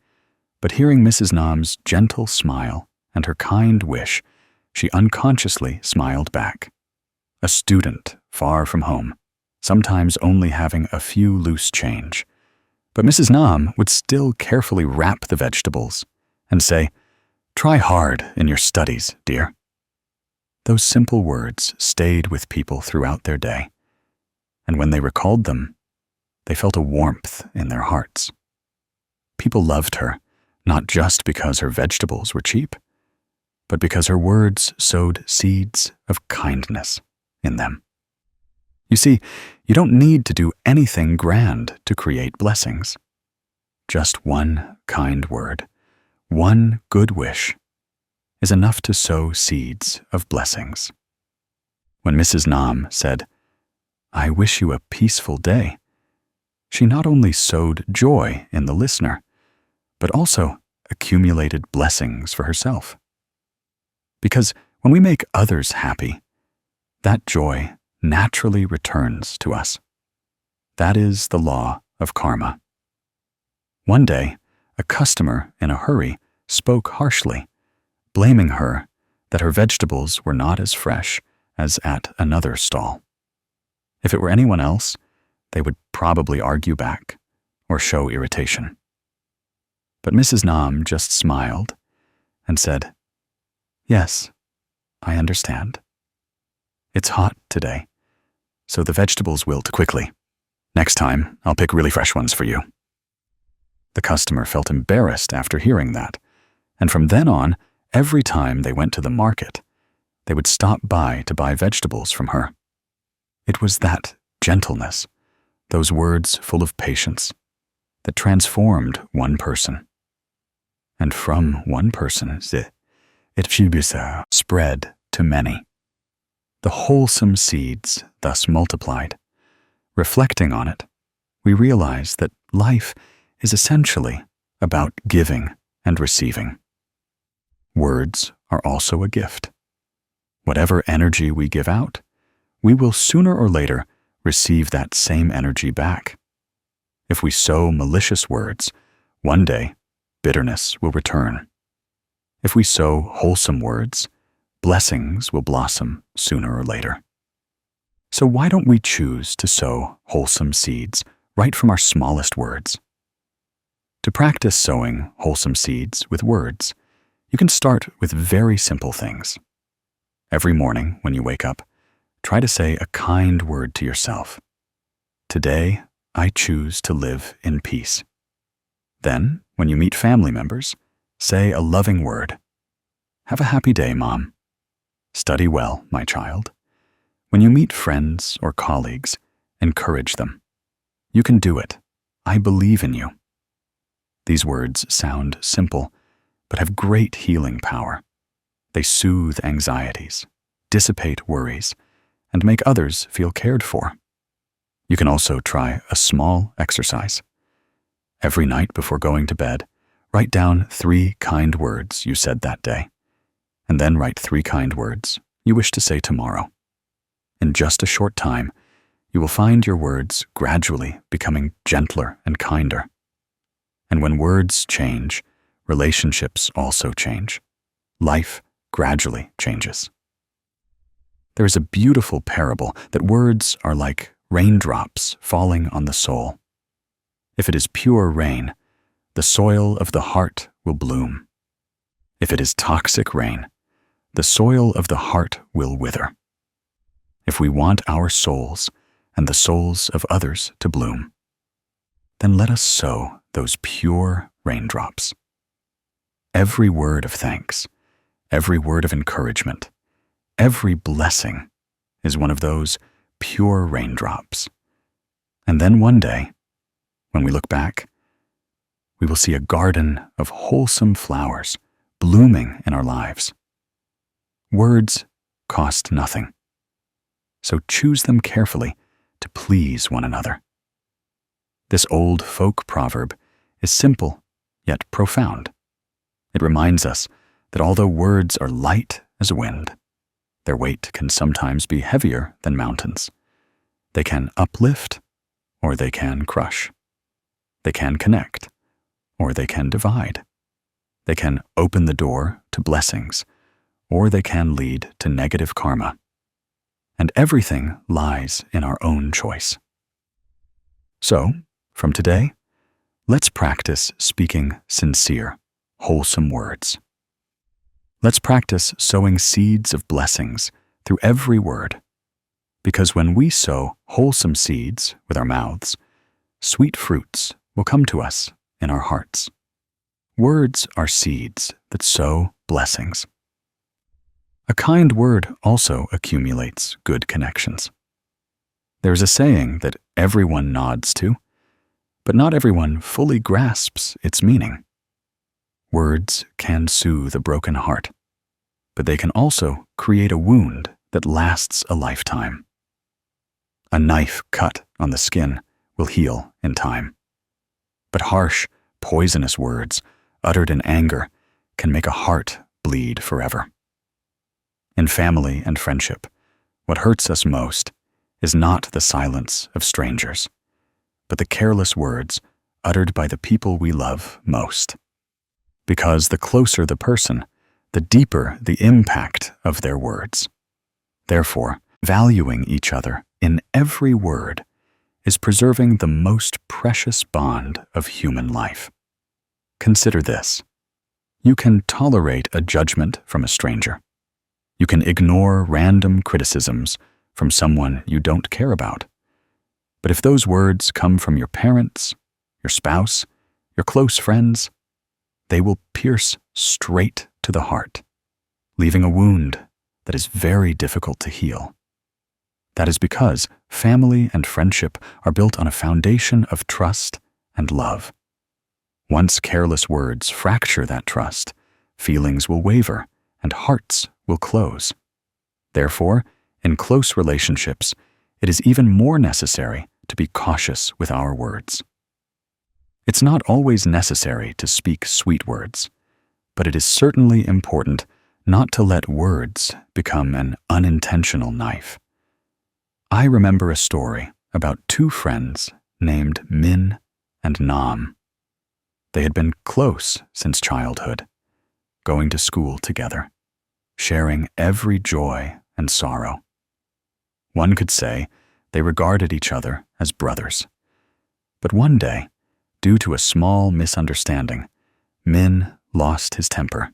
but hearing Mrs. Nam's gentle smile and her kind wish, she unconsciously smiled back. A student far from home, sometimes only having a few loose change. But Mrs. Nam would still carefully wrap the vegetables and say, "Try hard in your studies, dear." Those simple words stayed with people throughout their day, and when they recalled them, they felt a warmth in their hearts. People loved her, not just because her vegetables were cheap, but because her words sowed seeds of kindness in them. You see, you don't need to do anything grand to create blessings. Just one kind word, one good wish, is enough to sow seeds of blessings. When Mrs. Nam said, "I wish you a peaceful day," she not only sowed joy in the listener, but also accumulated blessings for herself. Because when we make others happy, that joy naturally returns to us. That is the law of karma. One day, a customer in a hurry spoke harshly, blaming her that her vegetables were not as fresh as at another stall. If it were anyone else, they would probably argue back or show irritation. But Mrs. Nam just smiled and said, "Yes, I understand. It's hot today, so the vegetables wilt quickly. Next time, I'll pick really fresh ones for you." The customer felt embarrassed after hearing that, and from then on, every time they went to the market, they would stop by to buy vegetables from her. It was that gentleness, those words full of patience, that transformed one person. And from one person, it spread to many. The wholesome seeds thus multiplied. Reflecting on it, we realize that life is essentially about giving and receiving. Words are also a gift. Whatever energy we give out, we will sooner or later receive that same energy back. If we sow malicious words, one day bitterness will return. If we sow wholesome words, blessings will blossom sooner or later. So why don't we choose to sow wholesome seeds right from our smallest words? To practice sowing wholesome seeds with words, you can start with very simple things. Every morning when you wake up, try to say a kind word to yourself. Today, I choose to live in peace. Then, when you meet family members, say a loving word. Have a happy day, Mom. Study well, my child. When you meet friends or colleagues, encourage them. You can do it. I believe in you. These words sound simple, but have great healing power. They soothe anxieties, dissipate worries, and make others feel cared for. You can also try a small exercise. Every night before going to bed, write down 3 kind words you said that day, and then write 3 kind words you wish to say tomorrow. In just a short time, you will find your words gradually becoming gentler and kinder. And when words change, relationships also change. Life gradually changes. There is a beautiful parable that words are like raindrops falling on the soul. If it is pure rain, the soil of the heart will bloom. If it is toxic rain, the soil of the heart will wither. If we want our souls and the souls of others to bloom, then let us sow those pure raindrops. Every word of thanks, every word of encouragement, every blessing is one of those pure raindrops. And then one day, when we look back, we will see a garden of wholesome flowers blooming in our lives. Words cost nothing, so choose them carefully to please one another. This old folk proverb is simple yet profound. It reminds us that although words are light as wind, their weight can sometimes be heavier than mountains. They can uplift or they can crush. They can connect or they can divide. They can open the door to blessings or they can lead to negative karma. And everything lies in our own choice. So, from today, let's practice speaking sincere, wholesome words. Let's practice sowing seeds of blessings through every word, because when we sow wholesome seeds with our mouths, sweet fruits will come to us in our hearts. Words are seeds that sow blessings. A kind word also accumulates good connections. There's a saying that everyone nods to, but not everyone fully grasps its meaning. Words can soothe a broken heart, but they can also create a wound that lasts a lifetime. A knife cut on the skin will heal in time, but harsh, poisonous words uttered in anger can make a heart bleed forever. In family and friendship, what hurts us most is not the silence of strangers, but the careless words uttered by the people we love most. Because the closer the person, the deeper the impact of their words. Therefore, valuing each other in every word is preserving the most precious bond of human life. Consider this. You can tolerate a judgment from a stranger. You can ignore random criticisms from someone you don't care about. But if those words come from your parents, your spouse, your close friends, they will pierce straight to the heart, leaving a wound that is very difficult to heal. That is because family and friendship are built on a foundation of trust and love. Once careless words fracture that trust, feelings will waver and hearts will close. Therefore, in close relationships, it is even more necessary to be cautious with our words. It's not always necessary to speak sweet words, but it is certainly important not to let words become an unintentional knife. I remember a story about two friends named Min and Nam. They had been close since childhood, going to school together, sharing every joy and sorrow. One could say they regarded each other as brothers. But one day, due to a small misunderstanding, Min lost his temper.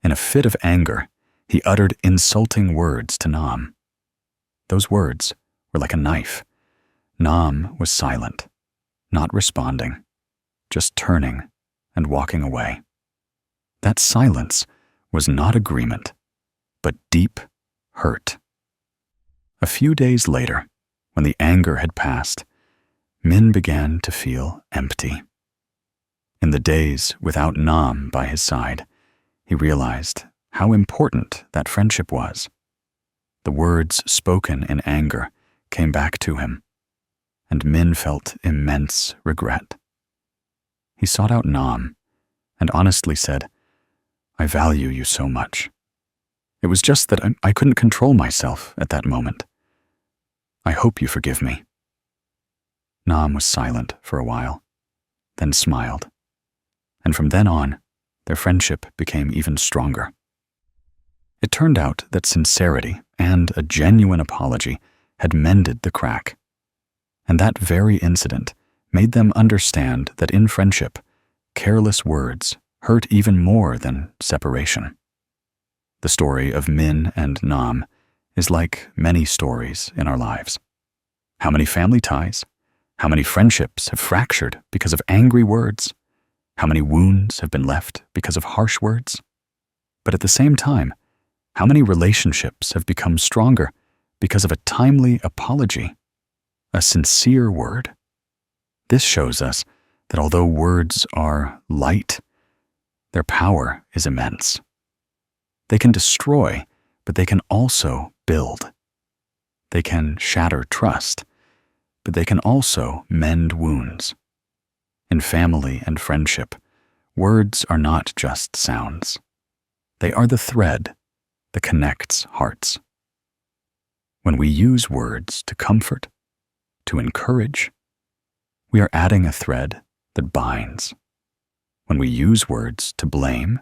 In a fit of anger, he uttered insulting words to Nam. Those words were like a knife. Nam was silent, not responding, just turning and walking away. That silence was not agreement, but deep hurt. A few days later, when the anger had passed, Min began to feel empty. In the days without Nam by his side, he realized how important that friendship was. The words spoken in anger came back to him, and Min felt immense regret. He sought out Nam and honestly said, "I value you so much. It was just that I couldn't control myself at that moment. I hope you forgive me." Nam was silent for a while, then smiled, and from then on, their friendship became even stronger. It turned out that sincerity and a genuine apology had mended the crack, and that very incident made them understand that in friendship, careless words hurt even more than separation. The story of Min and Nam is like many stories in our lives. How many family ties, how many friendships have fractured because of angry words? How many wounds have been left because of harsh words? But at the same time, how many relationships have become stronger because of a timely apology, a sincere word? This shows us that although words are light, their power is immense. They can destroy, but they can also build. They can shatter trust, but they can also mend wounds. In family and friendship, words are not just sounds. They are the thread that connects hearts. When we use words to comfort, to encourage, we are adding a thread that binds. When we use words to blame,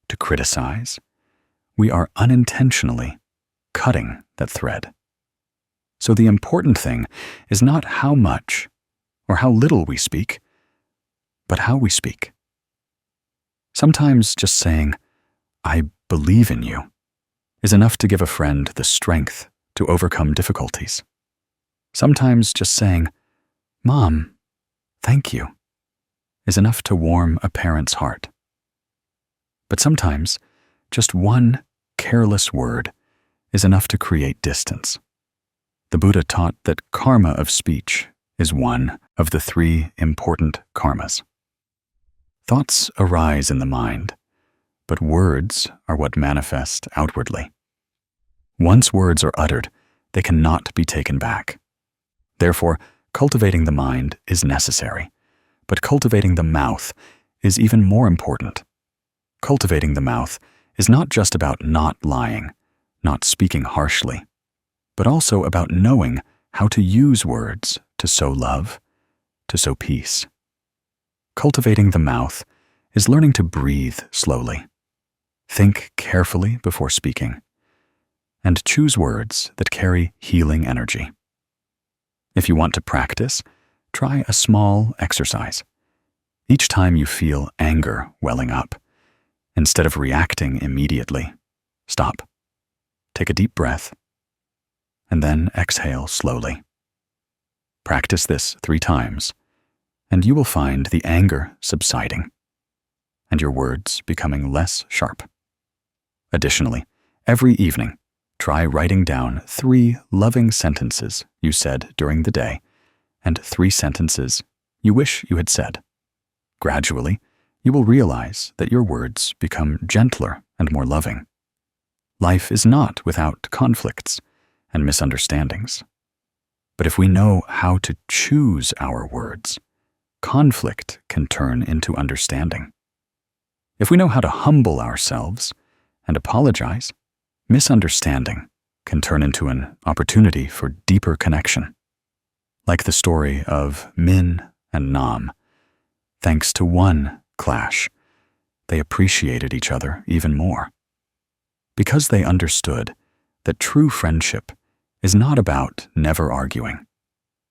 to criticize, we are unintentionally cutting that thread. So the important thing is not how much or how little we speak, but how we speak. Sometimes just saying, "I believe in you," is enough to give a friend the strength to overcome difficulties. Sometimes just saying, "Mom, thank you," is enough to warm a parent's heart. But sometimes just one careless word is enough to create distance. The Buddha taught that karma of speech is one of the 3 important karmas. Thoughts arise in the mind, but words are what manifest outwardly. Once words are uttered, they cannot be taken back. Therefore, cultivating the mind is necessary, but cultivating the mouth is even more important. Cultivating the mouth is not just about not lying, not speaking harshly, but also about knowing how to use words to sow love, to sow peace, Cultivating the mouth is learning to breathe slowly, think carefully before speaking, and choose words that carry healing energy. If you want to practice, try a small exercise. Each time you feel anger welling up, instead of reacting immediately, stop, take a deep breath, and then exhale slowly. Practice this 3 times, and you will find the anger subsiding and your words becoming less sharp. Additionally, every evening, try writing down 3 loving sentences you said during the day and 3 sentences you wish you had said. Gradually, you will realize that your words become gentler and more loving. Life is not without conflicts and misunderstandings. But if we know how to choose our words, conflict can turn into understanding. If we know how to humble ourselves and apologize, misunderstanding can turn into an opportunity for deeper connection. Like the story of Min and Nam, thanks to one clash, they appreciated each other even more. Because they understood that true friendship is not about never arguing,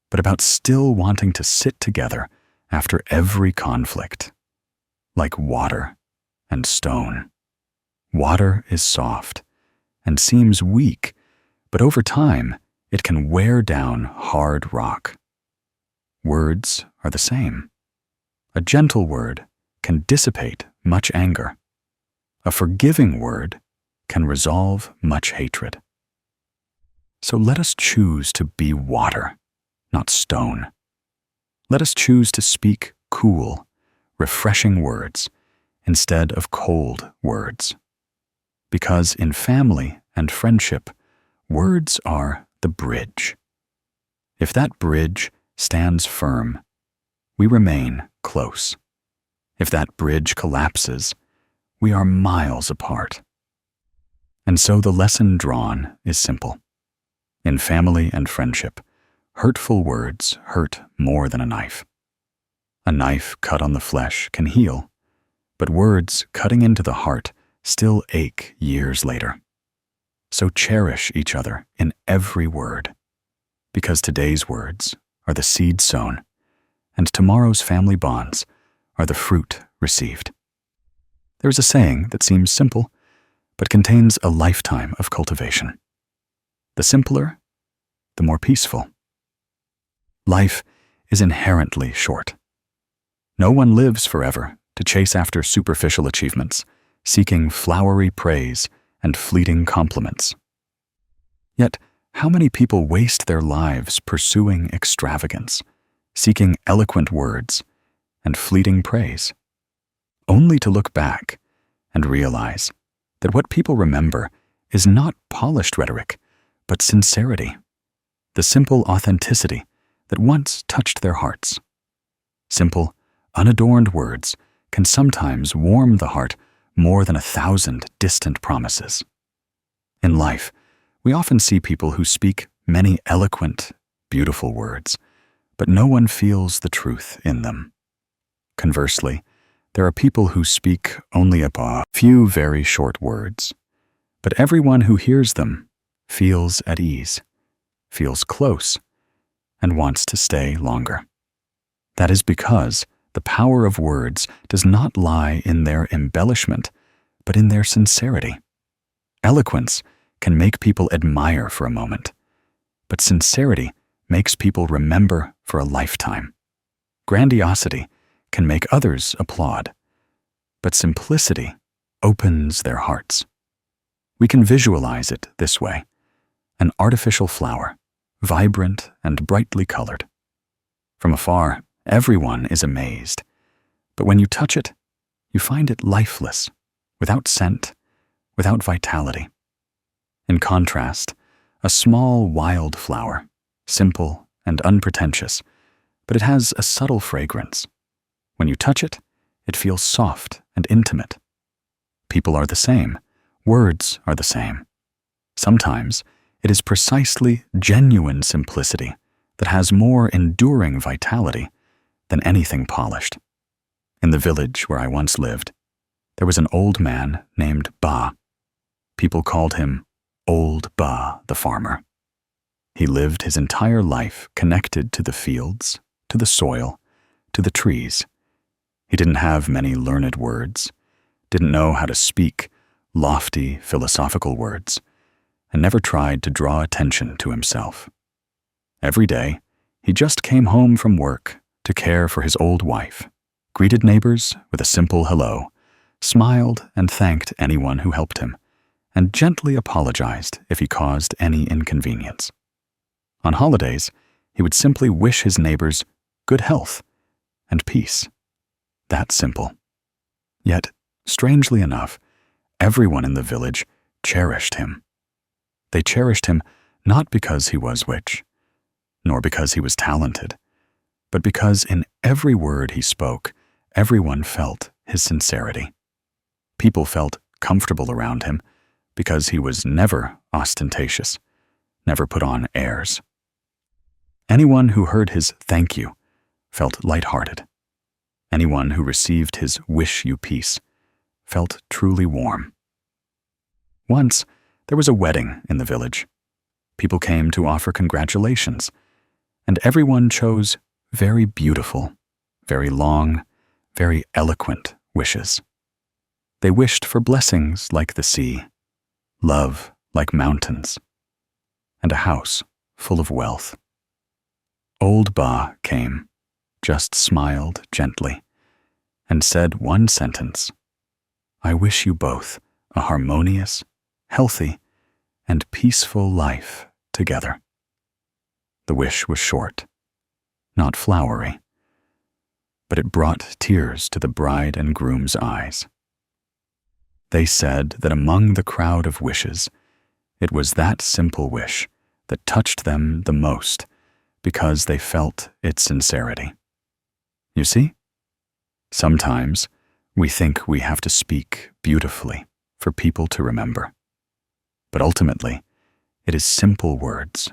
but about still wanting to sit together after every conflict. Like water and stone. Water is soft and seems weak, but over time it can wear down hard rock. Words are the same. A gentle word can dissipate much anger. A forgiving word can resolve much hatred. So let us choose to be water, not stone. Let us choose to speak cool, refreshing words instead of cold words. Because in family and friendship, words are the bridge. If that bridge stands firm, we remain close. If that bridge collapses, we are miles apart. And so the lesson drawn is simple. In family and friendship, hurtful words hurt more than a knife. A knife cut on the flesh can heal, but words cutting into the heart still ache years later. So cherish each other in every word, because today's words are the seed sown, and tomorrow's family bonds are the fruit received. There's a saying that seems simple, but contains a lifetime of cultivation. The simpler, the more peaceful. Life is inherently short. No one lives forever to chase after superficial achievements, seeking flowery praise and fleeting compliments. Yet, how many people waste their lives pursuing extravagance, seeking eloquent words and fleeting praise, only to look back and realize that what people remember is not polished rhetoric, but sincerity, the simple authenticity that once touched their hearts. Simple, unadorned words can sometimes warm the heart more than 1,000 distant promises. In life, we often see people who speak many eloquent, beautiful words, but no one feels the truth in them. Conversely, there are people who speak only a few very short words, but everyone who hears them feels at ease, feels close, and wants to stay longer. That is because the power of words does not lie in their embellishment, but in their sincerity. Eloquence can make people admire for a moment, but sincerity makes people remember for a lifetime. Grandiosity can make others applaud, but simplicity opens their hearts. We can visualize it this way: an artificial flower, vibrant and brightly colored. From afar, everyone is amazed, but when you touch it, you find it lifeless, without scent, without vitality. In contrast, a small wild flower, simple and unpretentious, but it has a subtle fragrance. When you touch it, it feels soft and intimate. People are the same. Words are the same. Sometimes it is precisely genuine simplicity that has more enduring vitality than anything polished. In the village where I once lived, there was an old man named Ba. People called him Old Ba the farmer. He lived his entire life connected to the fields, to the soil, to the trees. He didn't have many learned words, didn't know how to speak lofty philosophical words, and never tried to draw attention to himself. Every day, he just came home from work to care for his old wife, greeted neighbors with a simple hello, smiled and thanked anyone who helped him, and gently apologized if he caused any inconvenience. On holidays, he would simply wish his neighbors good health and peace. That simple. Yet, strangely enough, everyone in the village cherished him. They cherished him not because he was rich, nor because he was talented, but because in every word he spoke, everyone felt his sincerity. People felt comfortable around him because he was never ostentatious, never put on airs. Anyone who heard his thank you felt lighthearted. Anyone who received his wish you peace felt truly warm. Once, there was a wedding in the village. People came to offer congratulations, and everyone chose very beautiful, very long, very eloquent wishes. They wished for blessings like the sea, love like mountains, and a house full of wealth. Old Ba came, just smiled gently, and said one sentence: "I wish you both a harmonious, healthy, and peaceful life together." The wish was short, not flowery, but it brought tears to the bride and groom's eyes. They said that among the crowd of wishes, it was that simple wish that touched them the most because they felt its sincerity. You see? Sometimes we think we have to speak beautifully for people to remember. But ultimately, it is simple words,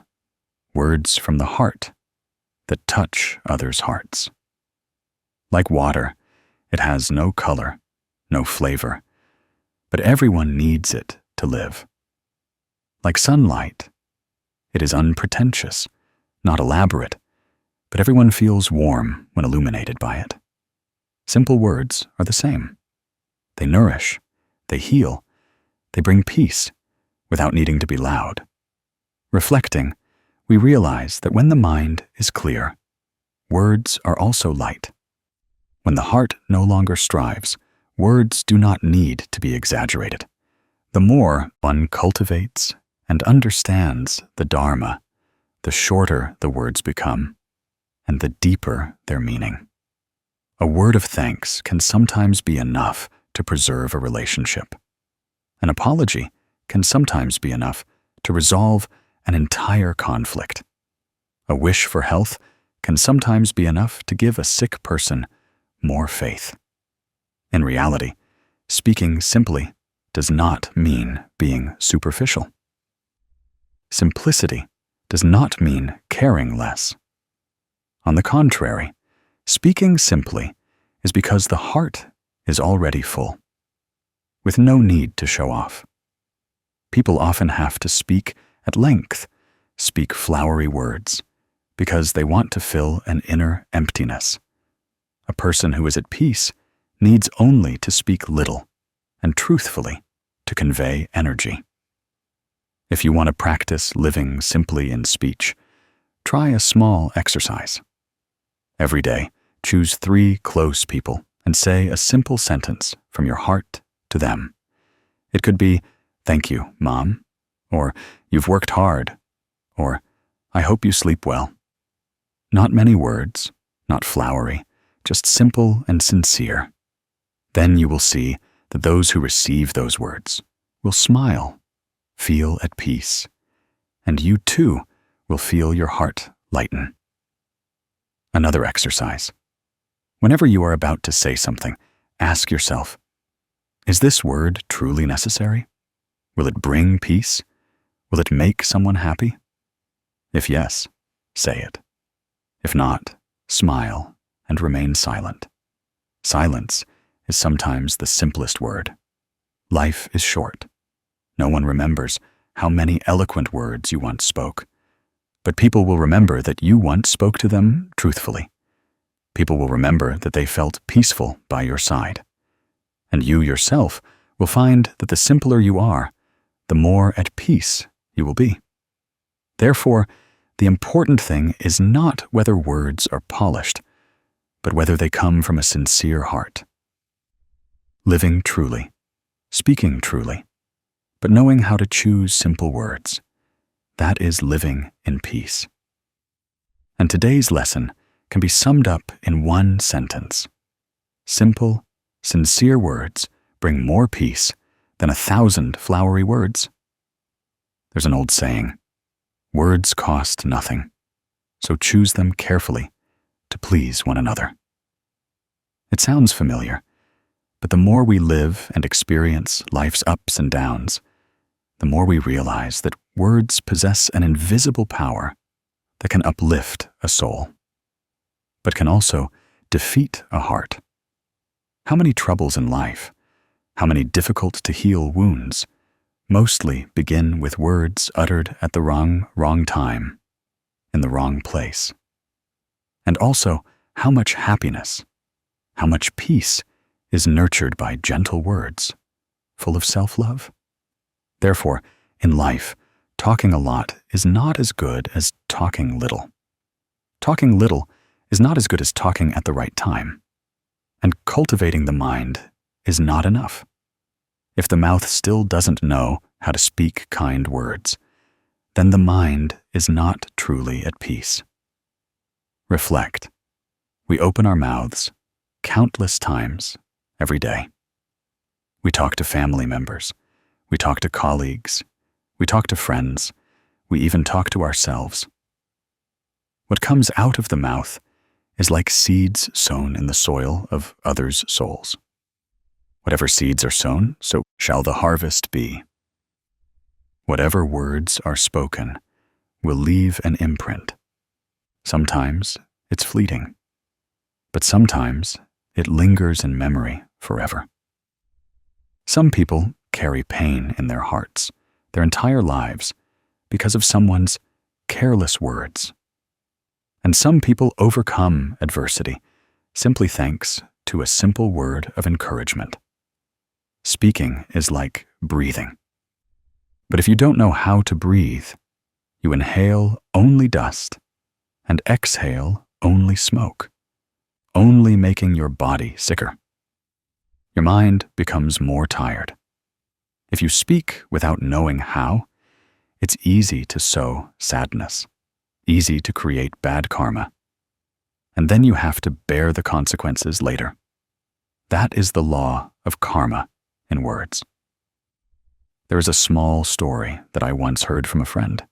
words from the heart, that touch others' hearts. Like water, it has no color, no flavor, but everyone needs it to live. Like sunlight, it is unpretentious, not elaborate, but everyone feels warm when illuminated by it. Simple words are the same. They nourish, they heal, they bring peace without needing to be loud. Reflecting, we realize that when the mind is clear, words are also light. When the heart no longer strives, words do not need to be exaggerated. The more one cultivates and understands the Dharma, the shorter the words become, and the deeper their meaning. A word of thanks can sometimes be enough to preserve a relationship. An apology can sometimes be enough to resolve an entire conflict. A wish for health can sometimes be enough to give a sick person more faith. In reality, speaking simply does not mean being superficial. Simplicity does not mean caring less. On the contrary, speaking simply is because the heart is already full, with no need to show off. People often have to speak at length, speak flowery words, because they want to fill an inner emptiness. A person who is at peace needs only to speak little and truthfully to convey energy. If you want to practice living simply in speech, try a small exercise. Every day, choose 3 close people and say a simple sentence from your heart to them. It could be, "Thank you, Mom," or "You've worked hard," or "I hope you sleep well." Not many words, not flowery, just simple and sincere. Then you will see that those who receive those words will smile, feel at peace, and you too will feel your heart lighten. Another exercise. Whenever you are about to say something, ask yourself, is this word truly necessary? Will it bring peace? Will it make someone happy? If yes, say it. If not, smile and remain silent. Silence is sometimes the simplest word. Life is short. No one remembers how many eloquent words you once spoke. But people will remember that you once spoke to them truthfully. People will remember that they felt peaceful by your side. And you yourself will find that the simpler you are, the more at peace you will be. Therefore, the important thing is not whether words are polished, but whether they come from a sincere heart. Living truly, speaking truly, but knowing how to choose simple words, that is living in peace. And today's lesson can be summed up in one sentence. Simple, sincere words bring more peace than 1,000 flowery words. There's an old saying, words cost nothing, so choose them carefully to please one another. It sounds familiar, but the more we live and experience life's ups and downs, the more we realize that words possess an invisible power that can uplift a soul, but can also defeat a heart. How many troubles in life, how many difficult-to-heal wounds, mostly begin with words uttered at the wrong time, in the wrong place. And also, how much happiness, how much peace is nurtured by gentle words, full of self-love. Therefore, in life, talking a lot is not as good as talking little. Talking little is not as good as talking at the right time. And cultivating the mind is not enough. If the mouth still doesn't know how to speak kind words, then the mind is not truly at peace. Reflect. We open our mouths countless times every day. We talk to family members. We talk to colleagues. We talk to friends. We even talk to ourselves. What comes out of the mouth is like seeds sown in the soil of others' souls. Whatever seeds are sown, so shall the harvest be. Whatever words are spoken will leave an imprint. Sometimes it's fleeting, but sometimes it lingers in memory forever. Some people carry pain in their hearts their entire lives because of someone's careless words. And some people overcome adversity simply thanks to a simple word of encouragement. Speaking is like breathing. But if you don't know how to breathe, you inhale only dust and exhale only smoke, only making your body sicker. Your mind becomes more tired. If you speak without knowing how, it's easy to sow sadness, easy to create bad karma, and then you have to bear the consequences later. That is the law of karma in words. There is a small story that I once heard from a friend.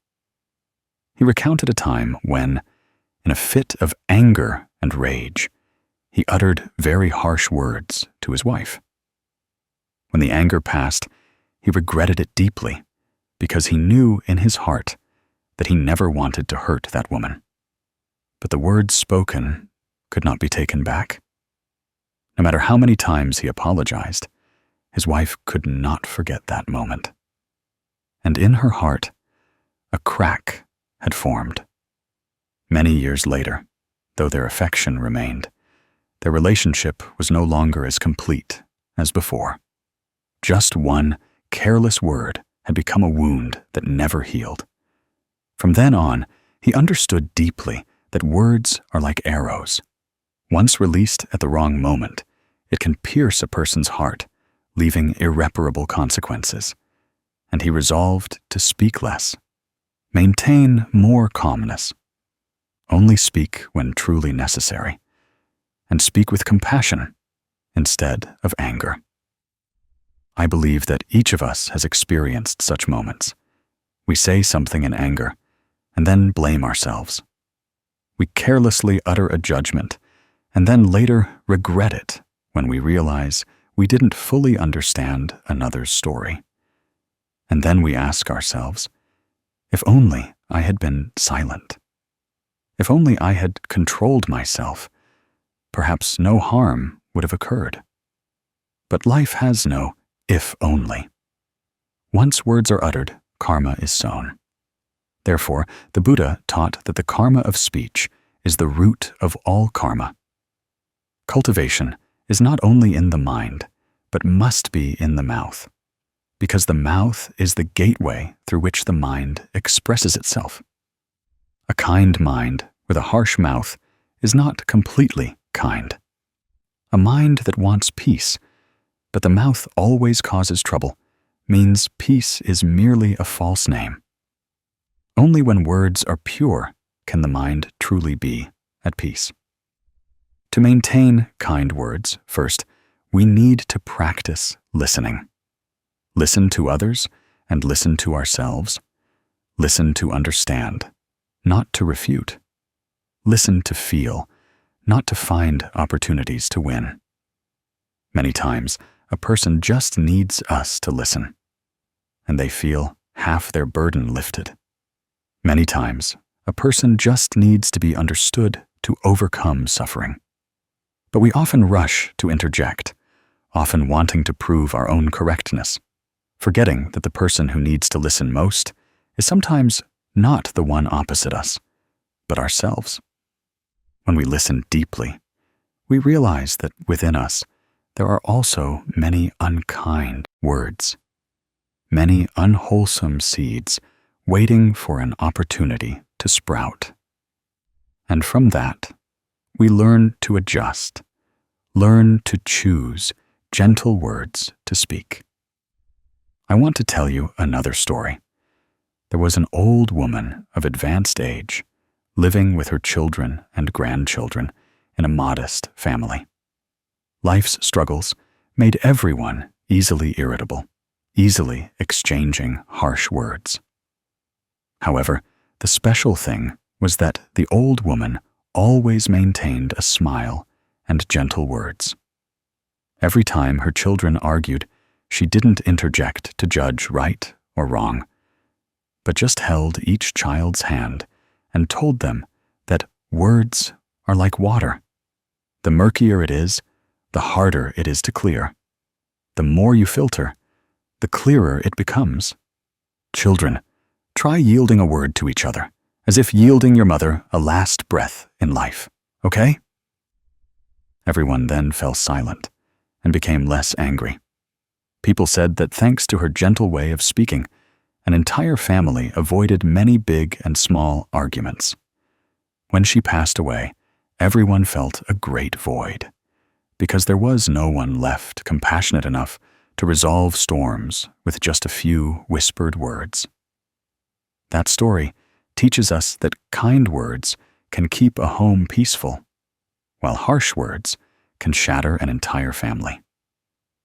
He recounted a time when, in a fit of anger and rage, he uttered very harsh words to his wife. When the anger passed, he regretted it deeply because he knew in his heart that he never wanted to hurt that woman. But the words spoken could not be taken back. No matter how many times he apologized, his wife could not forget that moment. And in her heart, a crack had formed. Many years later, though their affection remained, their relationship was no longer as complete as before. Just one careless word had become a wound that never healed. From then on, he understood deeply that words are like arrows. Once released at the wrong moment, it can pierce a person's heart, leaving irreparable consequences. And he resolved to speak less, maintain more calmness, only speak when truly necessary, and speak with compassion instead of anger. I believe that each of us has experienced such moments. We say something in anger and then blame ourselves. We carelessly utter a judgment and then later regret it when we realize we didn't fully understand another's story. And then we ask ourselves, if only I had been silent. If only I had controlled myself, perhaps no harm would have occurred. But life has no if only. Once words are uttered, karma is sown. Therefore, the Buddha taught that the karma of speech is the root of all karma. Cultivation is not only in the mind, but must be in the mouth, because the mouth is the gateway through which the mind expresses itself. A kind mind with a harsh mouth is not completely kind. A mind that wants peace, but the mouth always causes trouble, means peace is merely a false name. Only when words are pure can the mind truly be at peace. To maintain kind words, first, we need to practice listening. Listen to others and listen to ourselves. Listen to understand, not to refute. Listen to feel, not to find opportunities to win. Many times, a person just needs us to listen, and they feel half their burden lifted. Many times, a person just needs to be understood to overcome suffering. But we often rush to interject, often wanting to prove our own correctness, forgetting that the person who needs to listen most is sometimes not the one opposite us, but ourselves. When we listen deeply, we realize that within us there are also many unkind words, many unwholesome seeds waiting for an opportunity to sprout. And from that, we learn to adjust, learn to choose gentle words to speak. I want to tell you another story. There was an old woman of advanced age living with her children and grandchildren in a modest family. Life's struggles made everyone easily irritable, easily exchanging harsh words. However, the special thing was that the old woman always maintained a smile and gentle words. Every time her children argued, she didn't interject to judge right or wrong, but just held each child's hand and told them that words are like water. The murkier it is, the harder it is to clear. The more you filter, the clearer it becomes. Children, try yielding a word to each other, as if yielding your mother a last breath in life, okay? Everyone then fell silent and became less angry. People said that thanks to her gentle way of speaking, an entire family avoided many big and small arguments. When she passed away, everyone felt a great void, because there was no one left compassionate enough to resolve storms with just a few whispered words. That story teaches us that kind words can keep a home peaceful, while harsh words can shatter an entire family.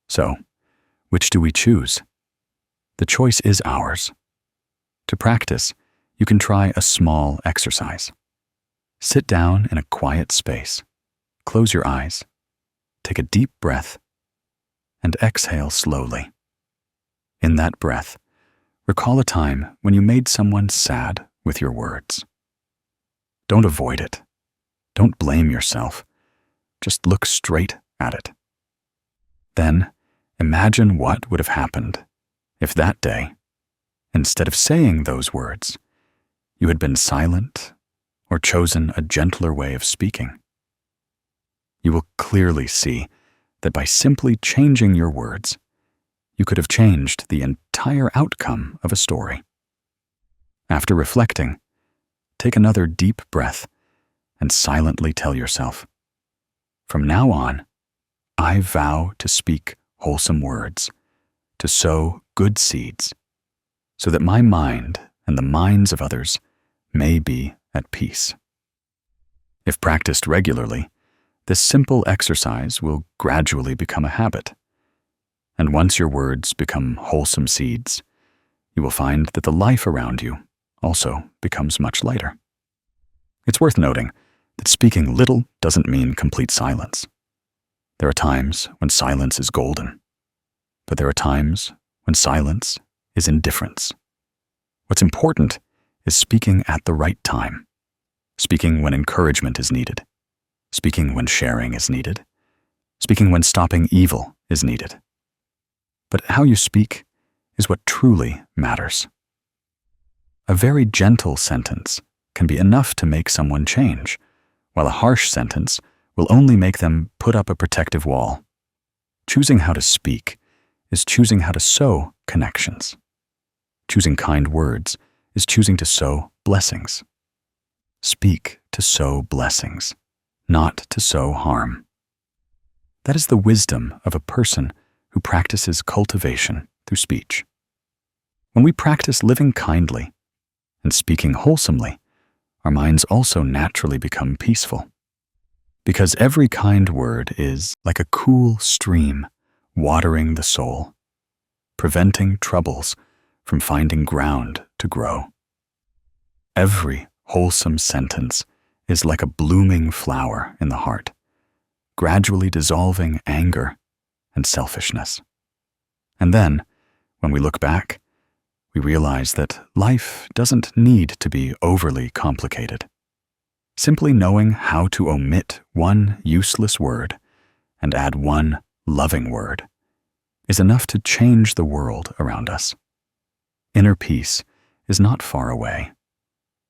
So, which do we choose? The choice is ours. To practice, you can try a small exercise. Sit down in a quiet space, close your eyes, take a deep breath, and exhale slowly. In that breath, recall a time when you made someone sad with your words. Don't avoid it. Don't blame yourself. Just look straight at it. Then, imagine what would have happened if that day, instead of saying those words, you had been silent or chosen a gentler way of speaking. You will clearly see that by simply changing your words, you could have changed the entire outcome of a story. After reflecting, take another deep breath and silently tell yourself, from now on, I vow to speak wholesome words, to sow good seeds, so that my mind and the minds of others may be at peace. If practiced regularly, this simple exercise will gradually become a habit. And once your words become wholesome seeds, you will find that the life around you also becomes much lighter. It's worth noting that speaking little doesn't mean complete silence. There are times when silence is golden, but there are times when silence is indifference. What's important is speaking at the right time, speaking when encouragement is needed, speaking when sharing is needed, speaking when stopping evil is needed. But how you speak is what truly matters. A very gentle sentence can be enough to make someone change, while a harsh sentence will only make them put up a protective wall. Choosing how to speak is choosing how to sow connections. Choosing kind words is choosing to sow blessings. Speak to sow blessings, not to sow harm. That is the wisdom of a person who practices cultivation through speech. When we practice living kindly and speaking wholesomely, our minds also naturally become peaceful. Because every kind word is like a cool stream watering the soul, preventing troubles from finding ground to grow. Every wholesome sentence is like a blooming flower in the heart, gradually dissolving anger and selfishness. And then, when we look back, we realize that life doesn't need to be overly complicated. Simply knowing how to omit one useless word and add one loving word is enough to change the world around us. Inner peace is not far away.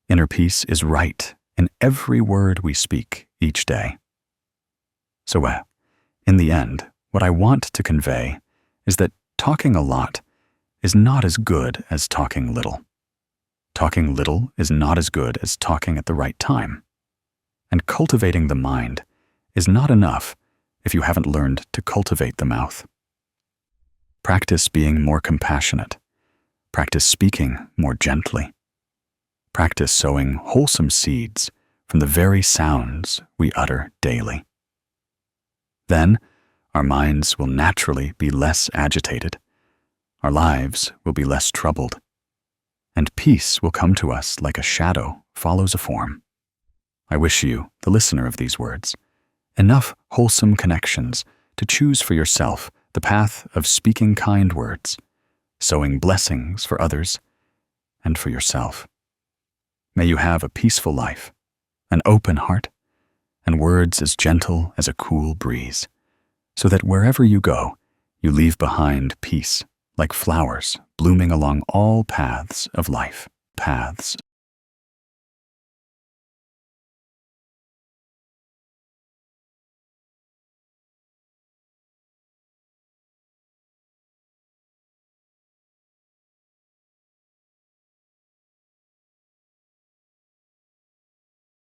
Inner peace is right in every word we speak each day. So, in the end, what I want to convey is that talking a lot is not as good as talking little. Talking little is not as good as talking at the right time. And cultivating the mind is not enough if you haven't learned to cultivate the mouth. Practice being more compassionate. Practice speaking more gently. Practice sowing wholesome seeds from the very sounds we utter daily. Then, our minds will naturally be less agitated. Our lives will be less troubled. And peace will come to us like a shadow follows a form. I wish you, the listener of these words, enough wholesome connections to choose for yourself the path of speaking kind words, sowing blessings for others and for yourself. May you have a peaceful life, an open heart, and words as gentle as a cool breeze, so that wherever you go, you leave behind peace like flowers blooming along all paths of life. Paths